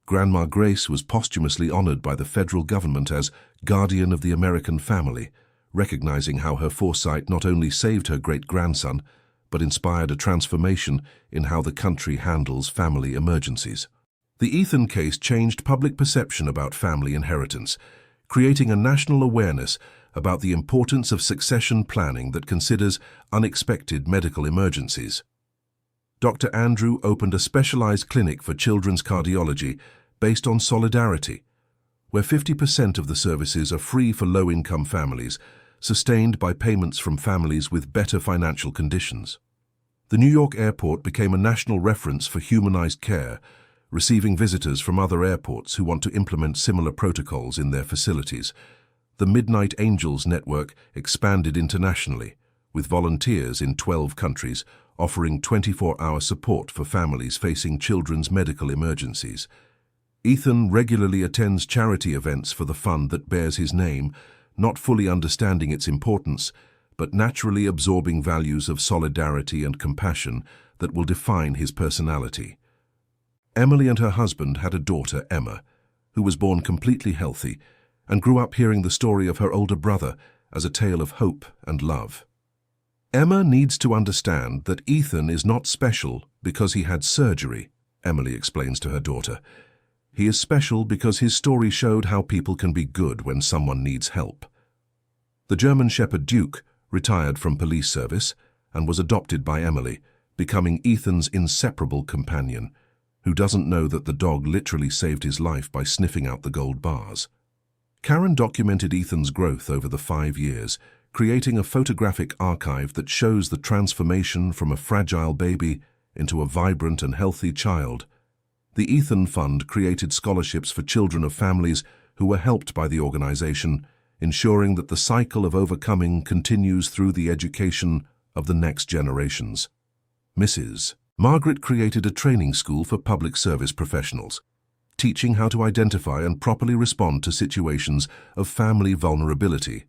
Grandma Grace was posthumously honored by the federal government as Guardian of the American Family, recognizing how her foresight not only saved her great-grandson, but inspired a transformation in how the country handles family emergencies. The Ethan case changed public perception about family inheritance, creating a national awareness about the importance of succession planning that considers unexpected medical emergencies. Dr. Andrew opened a specialized clinic for children's cardiology based on solidarity, where 50% of the services are free for low-income families, sustained by payments from families with better financial conditions. The New York airport became a national reference for humanized care, receiving visitors from other airports who want to implement similar protocols in their facilities. The Midnight Angels network expanded internationally, with volunteers in 12 countries offering 24-hour support for families facing children's medical emergencies. Ethan regularly attends charity events for the fund that bears his name, not fully understanding its importance, but naturally absorbing values of solidarity and compassion that will define his personality. Emily and her husband had a daughter, Emma, who was born completely healthy and grew up hearing the story of her older brother as a tale of hope and love. Emma needs to understand that Ethan is not special because he had surgery, Emily explains to her daughter. He is special because his story showed how people can be good when someone needs help. The German Shepherd Duke retired from police service and was adopted by Emily, becoming Ethan's inseparable companion, who doesn't know that the dog literally saved his life by sniffing out the gold bars. Karen documented Ethan's growth over the 5 years, creating a photographic archive that shows the transformation from a fragile baby into a vibrant and healthy child. The Ethan Fund created scholarships for children of families who were helped by the organization, ensuring that the cycle of overcoming continues through the education of the next generations. Mrs. Margaret created a training school for public service professionals, teaching how to identify and properly respond to situations of family vulnerability.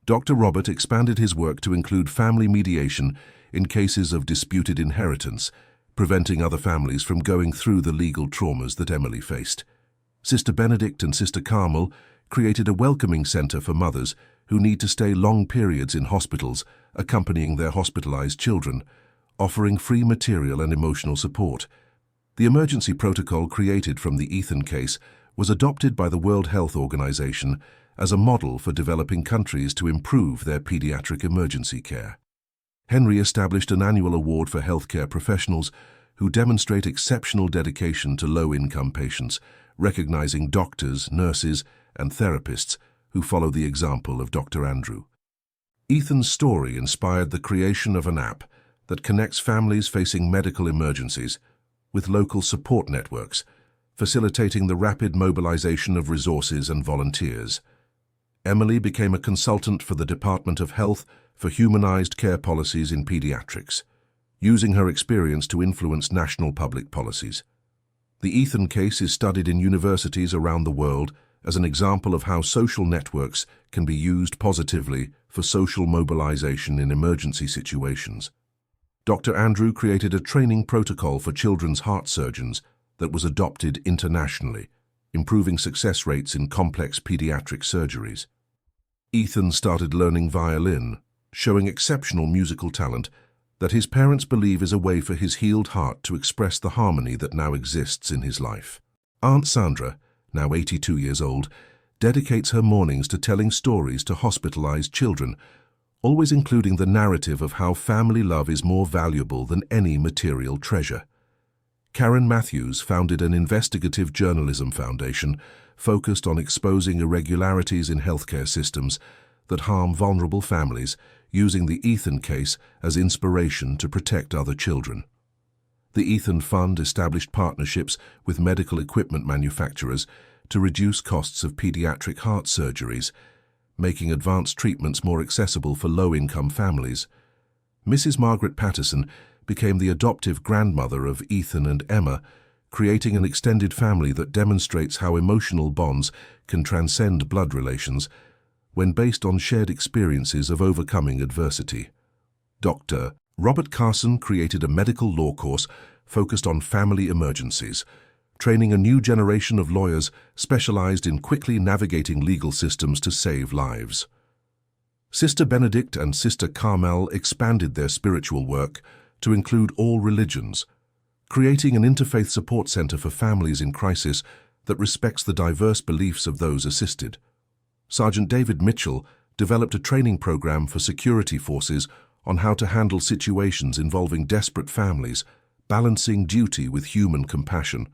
Dr. Robert expanded his work to include family mediation in cases of disputed inheritance, preventing other families from going through the legal traumas that Emily faced. Sister Benedict and Sister Carmel created a welcoming center for mothers who need to stay long periods in hospitals, accompanying their hospitalized children, offering free material and emotional support. The emergency protocol created from the Ethan case was adopted by the World Health Organization as a model for developing countries to improve their pediatric emergency care. Henry established an annual award for healthcare professionals who demonstrate exceptional dedication to low-income patients, recognizing doctors, nurses, and therapists who follow the example of Dr. Andrew. Ethan's story inspired the creation of an app that connects families facing medical emergencies with local support networks, facilitating the rapid mobilization of resources and volunteers. Emily became a consultant for the Department of Health for humanized care policies in pediatrics, using her experience to influence national public policies. The Ethan case is studied in universities around the world as an example of how social networks can be used positively for social mobilization in emergency situations. Dr. Andrew created a training protocol for children's heart surgeons that was adopted internationally, improving success rates in complex pediatric surgeries. Ethan started learning violin, showing exceptional musical talent that his parents believe is a way for his healed heart to express the harmony that now exists in his life. Aunt Sandra, now 82 years old, dedicates her mornings to telling stories to hospitalized children, always including the narrative of how family love is more valuable than any material treasure. Karen Matthews founded an investigative journalism foundation focused on exposing irregularities in healthcare systems that harm vulnerable families, using the Ethan case as inspiration to protect other children. The Ethan Fund established partnerships with medical equipment manufacturers to reduce costs of pediatric heart surgeries, making advanced treatments more accessible for low-income families. Mrs. Margaret Patterson became the adoptive grandmother of Ethan and Emma, creating an extended family that demonstrates how emotional bonds can transcend blood relations when based on shared experiences of overcoming adversity. Dr. Robert Carson created a medical law course focused on family emergencies, training a new generation of lawyers specialized in quickly navigating legal systems to save lives. Sister Benedict and Sister Carmel expanded their spiritual work to include all religions, creating an interfaith support center for families in crisis that respects the diverse beliefs of those assisted. Sergeant David Mitchell developed a training program for security forces on how to handle situations involving desperate families, balancing duty with human compassion.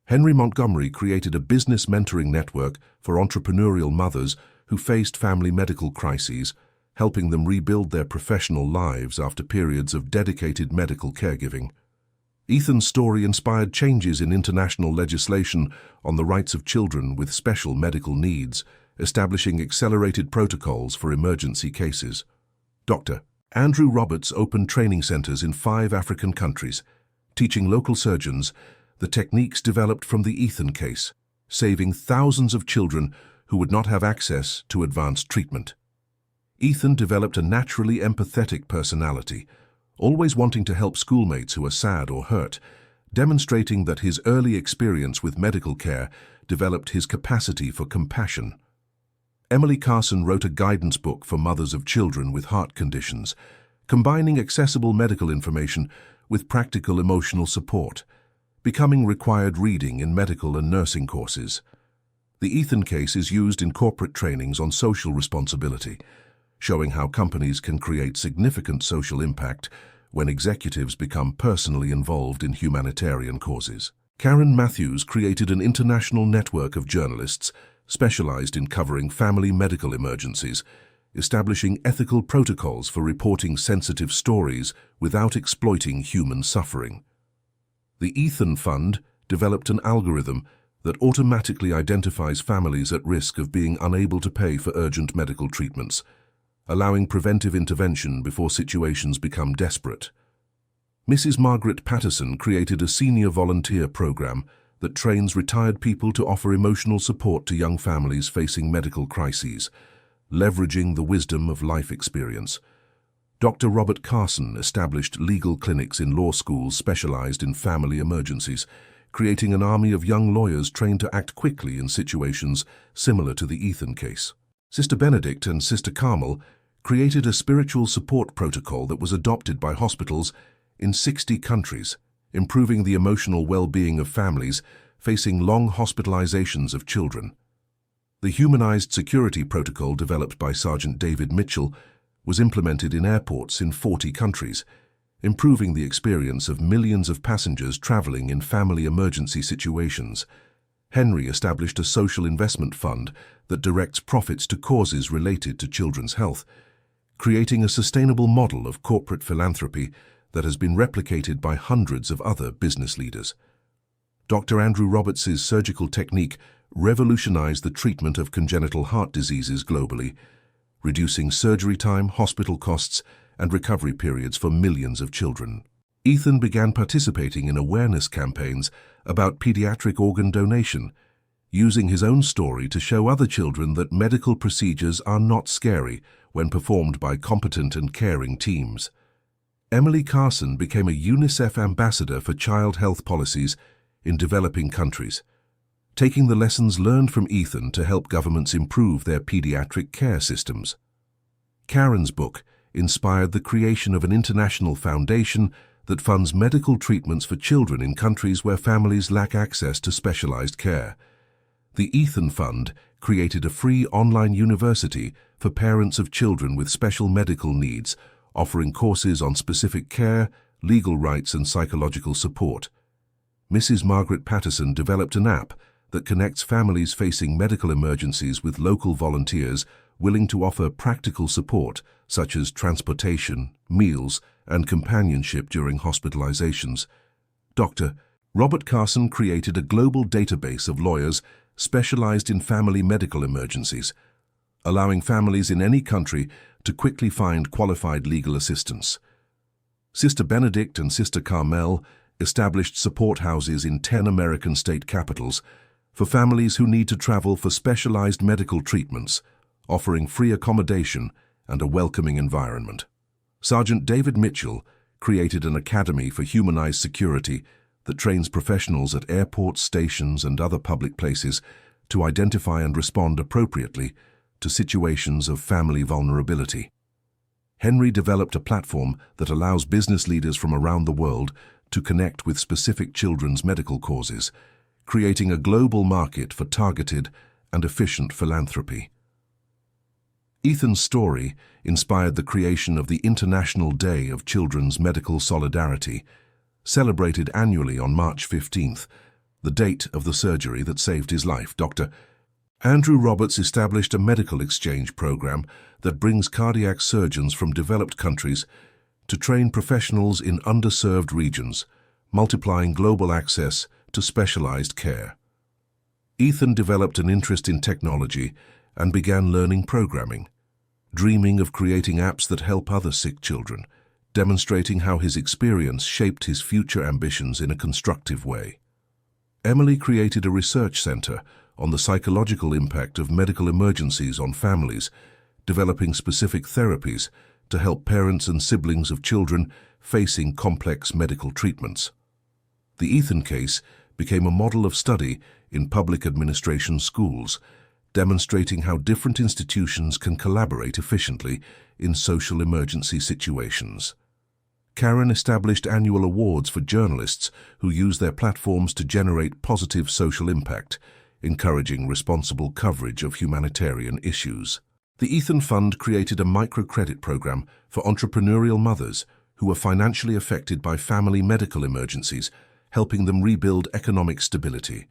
Henry Montgomery created a business mentoring network for entrepreneurial mothers who faced family medical crises, helping them rebuild their professional lives after periods of dedicated medical caregiving. Ethan's story inspired changes in international legislation on the rights of children with special medical needs, establishing accelerated protocols for emergency cases. Dr. Andrew Roberts opened training centers in 5 African countries, teaching local surgeons the techniques developed from the Ethan case, saving thousands of children who would not have access to advanced treatment. Ethan developed a naturally empathetic personality, always wanting to help schoolmates who are sad or hurt, demonstrating that his early experience with medical care developed his capacity for compassion. Emily Carson wrote a guidance book for mothers of children with heart conditions, combining accessible medical information with practical emotional support, becoming required reading in medical and nursing courses. The Ethan case is used in corporate trainings on social responsibility, showing how companies can create significant social impact when executives become personally involved in humanitarian causes. Karen Matthews created an international network of journalists specialized in covering family medical emergencies, establishing ethical protocols for reporting sensitive stories without exploiting human suffering. The Ethan Fund developed an algorithm that automatically identifies families at risk of being unable to pay for urgent medical treatments, allowing preventive intervention before situations become desperate. Mrs. Margaret Patterson created a senior volunteer program that trains retired people to offer emotional support to young families facing medical crises, leveraging the wisdom of life experience. Dr. Robert Carson established legal clinics in law schools specialized in family emergencies, creating an army of young lawyers trained to act quickly in situations similar to the Ethan case. Sister Benedict and Sister Carmel created a spiritual support protocol that was adopted by hospitals in 60 countries, improving the emotional well-being of families facing long hospitalizations of children. The humanized security protocol developed by Sergeant David Mitchell was implemented in airports in 40 countries, improving the experience of millions of passengers traveling in family emergency situations. Henry established a social investment fund that directs profits to causes related to children's health, creating a sustainable model of corporate philanthropy that has been replicated by hundreds of other business leaders. Dr. Andrew Roberts' surgical technique revolutionized the treatment of congenital heart diseases globally, reducing surgery time, hospital costs, and recovery periods for millions of children. Ethan began participating in awareness campaigns about pediatric organ donation, using his own story to show other children that medical procedures are not scary when performed by competent and caring teams. Emily Carson became a UNICEF ambassador for child health policies in developing countries, taking the lessons learned from Ethan to help governments improve their pediatric care systems. Karen's book inspired the creation of an international foundation that funds medical treatments for children in countries where families lack access to specialized care. The Ethan Fund created a free online university for parents of children with special medical needs, offering courses on specific care, legal rights, and psychological support. Mrs. Margaret Patterson developed an app that connects families facing medical emergencies with local volunteers willing to offer practical support such as transportation, meals, and companionship during hospitalizations. Dr. Robert Carson created a global database of lawyers specialized in family medical emergencies, allowing families in any country to quickly find qualified legal assistance. Sister Benedict and Sister Carmel established support houses in 10 American state capitals for families who need to travel for specialized medical treatments, offering free accommodation and a welcoming environment. Sergeant David Mitchell created an academy for humanized security that trains professionals at airports, stations, and other public places to identify and respond appropriately to situations of family vulnerability. Henry developed a platform that allows business leaders from around the world to connect with specific children's medical causes, creating a global market for targeted and efficient philanthropy. Ethan's story inspired the creation of the International Day of Children's Medical Solidarity, celebrated annually on March 15th, the date of the surgery that saved his life. Dr. Andrew Roberts established a medical exchange program that brings cardiac surgeons from developed countries to train professionals in underserved regions, multiplying global access to specialized care. Ethan developed an interest in technology and began learning programming, dreaming of creating apps that help other sick children, demonstrating how his experience shaped his future ambitions in a constructive way. Emily created a research center on the psychological impact of medical emergencies on families, developing specific therapies to help parents and siblings of children facing complex medical treatments. The Ethan case became a model of study in public administration schools, demonstrating how different institutions can collaborate efficiently in social emergency situations. Karen established annual awards for journalists who use their platforms to generate positive social impact, encouraging responsible coverage of humanitarian issues. The Ethan Fund created a microcredit program for entrepreneurial mothers who were financially affected by family medical emergencies, helping them rebuild economic stability.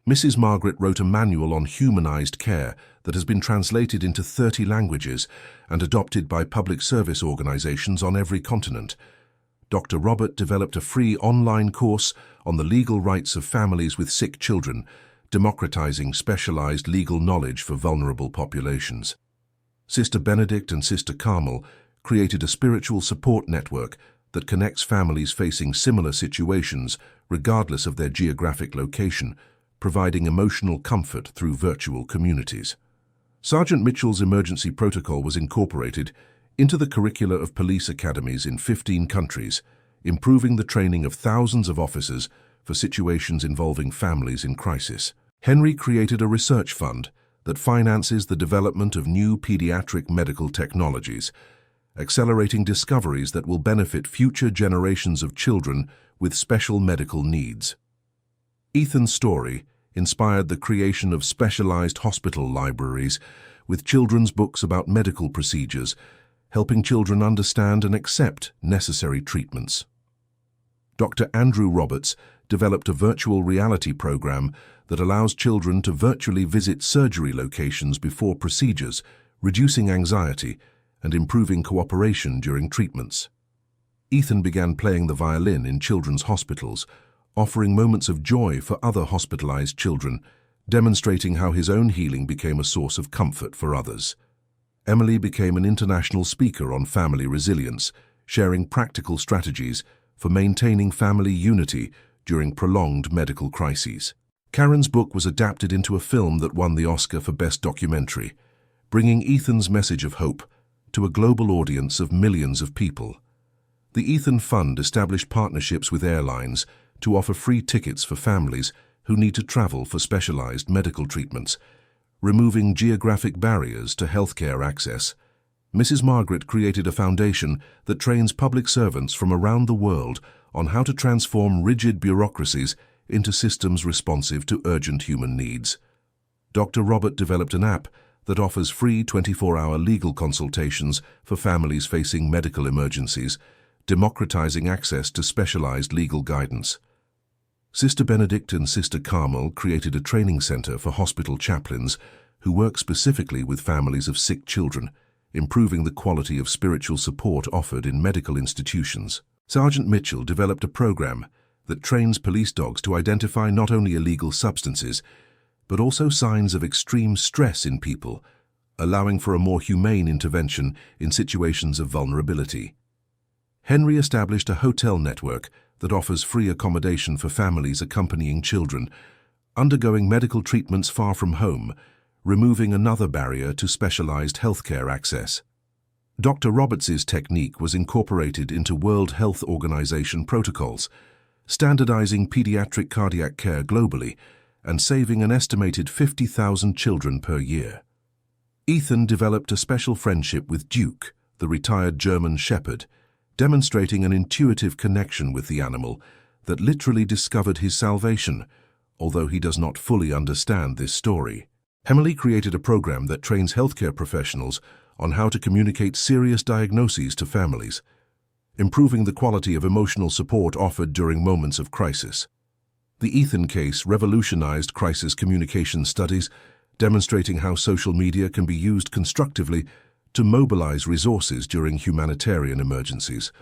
Mrs. Margaret wrote a manual on humanized care that has been translated into 30 languages and adopted by public service organizations on every continent. Dr. Robert developed a free online course on the legal rights of families with sick children, democratizing specialized legal knowledge for vulnerable populations. Sister Benedict and Sister Carmel created a spiritual support network that connects families facing similar situations regardless of their geographic location, providing emotional comfort through virtual communities. Sergeant Mitchell's emergency protocol was incorporated into the curricula of police academies in 15 countries, improving the training of thousands of officers for situations involving families in crisis. Henry created a research fund that finances the development of new pediatric medical technologies, accelerating discoveries that will benefit future generations of children with special medical needs. Ethan's story inspired the creation of specialized hospital libraries with children's books about medical procedures, helping children understand and accept necessary treatments. Dr. Andrew Roberts developed a virtual reality program that allows children to virtually visit surgery locations before procedures, reducing anxiety and improving cooperation during treatments. Ethan began playing the violin in children's hospitals, offering moments of joy for other hospitalized children, demonstrating how his own healing became a source of comfort for others. Emily became an international speaker on family resilience, sharing practical strategies for maintaining family unity during prolonged medical crises. Karen's book was adapted into a film that won the Oscar for Best Documentary, bringing Ethan's message of hope to a global audience of millions of people. The Ethan Fund established partnerships with airlines to offer free tickets for families who need to travel for specialized medical treatments, removing geographic barriers to healthcare access. Mrs. Margaret created a foundation that trains public servants from around the world on how to transform rigid bureaucracies into systems responsive to urgent human needs. Dr. Robert developed an app that offers free 24-hour legal consultations for families facing medical emergencies, democratizing access to specialized legal guidance. Sister Benedict and Sister Carmel created a training center for hospital chaplains who work specifically with families of sick children, improving the quality of spiritual support offered in medical institutions. Sergeant Mitchell developed a program that trains police dogs to identify not only illegal substances, but also signs of extreme stress in people, allowing for a more humane intervention in situations of vulnerability. Henry established a hotel network that offers free accommodation for families accompanying children undergoing medical treatments far from home, removing another barrier to specialized healthcare access. Dr. Roberts' technique was incorporated into World Health Organization protocols, standardizing pediatric cardiac care globally and saving an estimated 50,000 children per year. Ethan developed a special friendship with Duke, the retired German Shepherd, demonstrating an intuitive connection with the animal that literally discovered his salvation, although he does not fully understand this story. Emily created a program that trains healthcare professionals on how to communicate serious diagnoses to families, improving the quality of emotional support offered during moments of crisis. The Ethan case revolutionized crisis communication studies, demonstrating how social media can be used constructively to mobilize resources during humanitarian emergencies.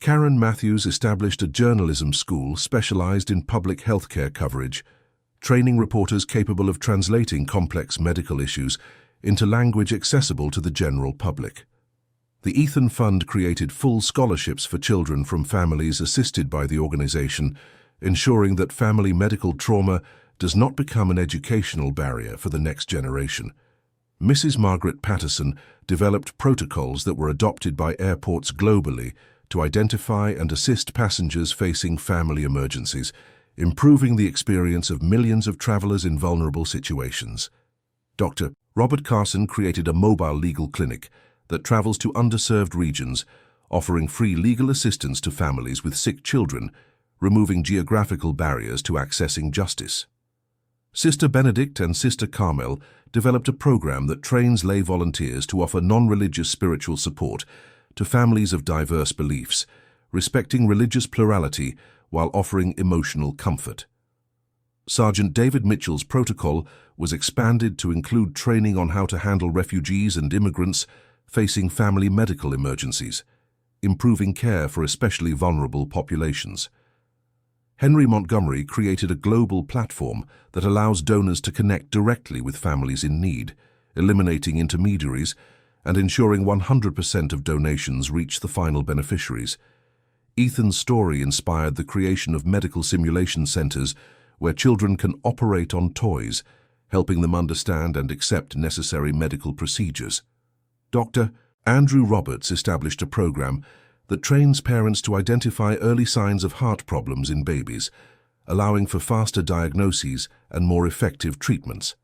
Karen Matthews established a journalism school specialized in public healthcare coverage, training reporters capable of translating complex medical issues into language accessible to the general public. The Ethan Fund created full scholarships for children from families assisted by the organization, ensuring that family medical trauma does not become an educational barrier for the next generation. Mrs. Margaret Patterson developed protocols that were adopted by airports globally to identify and assist passengers facing family emergencies, improving the experience of millions of travelers in vulnerable situations. Dr. Robert Carson created a mobile legal clinic that travels to underserved regions, offering free legal assistance to families with sick children, removing geographical barriers to accessing justice. Sister Benedict and Sister Carmel developed a program that trains lay volunteers to offer non-religious spiritual support to families of diverse beliefs, respecting religious plurality while offering emotional comfort. Sergeant David Mitchell's protocol was expanded to include training on how to handle refugees and immigrants facing family medical emergencies, improving care for especially vulnerable populations. Henry Montgomery created a global platform that allows donors to connect directly with families in need, eliminating intermediaries and ensuring 100% of donations reach the final beneficiaries. Ethan's story inspired the creation of medical simulation centers where children can operate on toys, helping them understand and accept necessary medical procedures. Dr. Andrew Roberts established a program that trains parents to identify early signs of heart problems in babies, allowing for faster diagnoses and more effective treatments.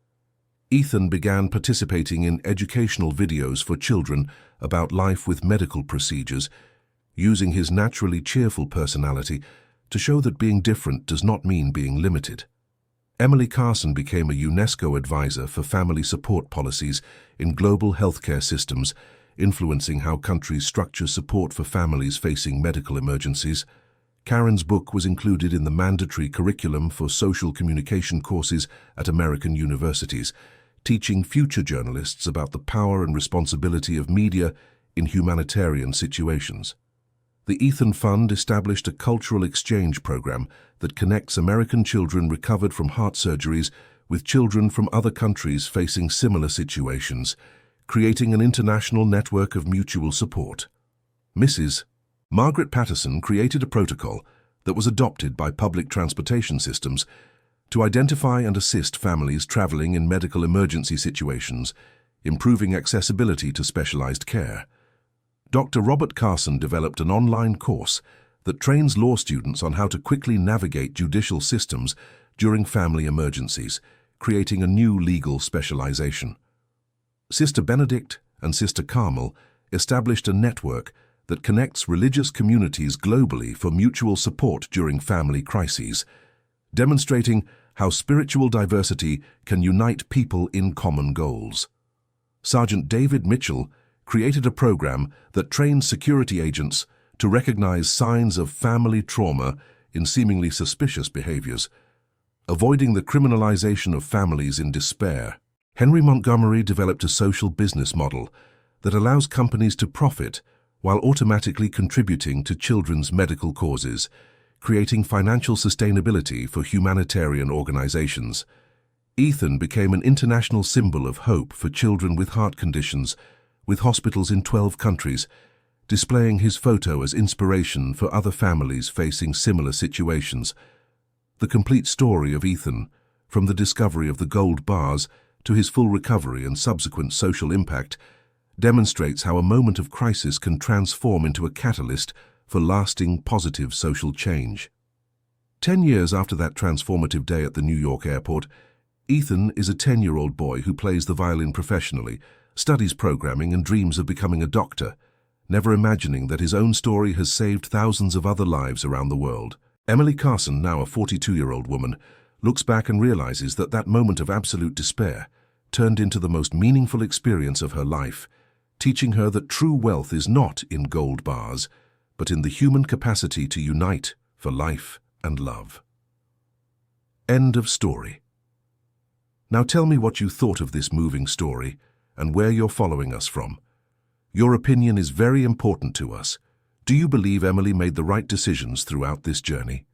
Ethan began participating in educational videos for children about life with medical procedures, using his naturally cheerful personality to show that being different does not mean being limited. Emily Carson became a UNESCO advisor for family support policies in global healthcare systems, influencing how countries structure support for families facing medical emergencies. Karen's book was included in the mandatory curriculum for social communication courses at American universities, teaching future journalists about the power and responsibility of media in humanitarian situations. The Ethan Fund established a cultural exchange program that connects American children recovered from heart surgeries with children from other countries facing similar situations, creating an international network of mutual support. Mrs. Margaret Patterson created a protocol that was adopted by public transportation systems to identify and assist families traveling in medical emergency situations, improving accessibility to specialized care. Dr. Robert Carson developed an online course that trains law students on how to quickly navigate judicial systems during family emergencies, creating a new legal specialization. Sister Benedict and Sister Carmel established a network that connects religious communities globally for mutual support during family crises, demonstrating how spiritual diversity can unite people in common goals. Sergeant David Mitchell created a program that trains security agents to recognize signs of family trauma in seemingly suspicious behaviors, avoiding the criminalization of families in despair. Henry Montgomery developed a social business model that allows companies to profit while automatically contributing to children's medical causes, creating financial sustainability for humanitarian organizations. Ethan became an international symbol of hope for children with heart conditions, with hospitals in 12 countries, displaying his photo as inspiration for other families facing similar situations. The complete story of Ethan, from the discovery of the gold bars to his full recovery and subsequent social impact, demonstrates how a moment of crisis can transform into a catalyst for lasting positive social change. 10 years after that transformative day at the New York airport, Ethan is a 10-year-old boy who plays the violin professionally, studies programming and dreams of becoming a doctor, never imagining that his own story has saved thousands of other lives around the world. Emily Carson, now a 42-year-old woman, looks back and realizes that that moment of absolute despair turned into the most meaningful experience of her life, teaching her that true wealth is not in gold bars, but in the human capacity to unite for life and love. End of story. Now tell me what you thought of this moving story and where you're following us from. Your opinion is very important to us. Do you believe Emily made the right decisions throughout this journey?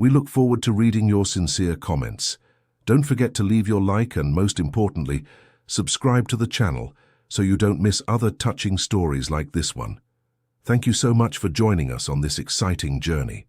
We look forward to reading your sincere comments. Don't forget to leave your like and, most importantly, subscribe to the channel so you don't miss other touching stories like this one. Thank you so much for joining us on this exciting journey.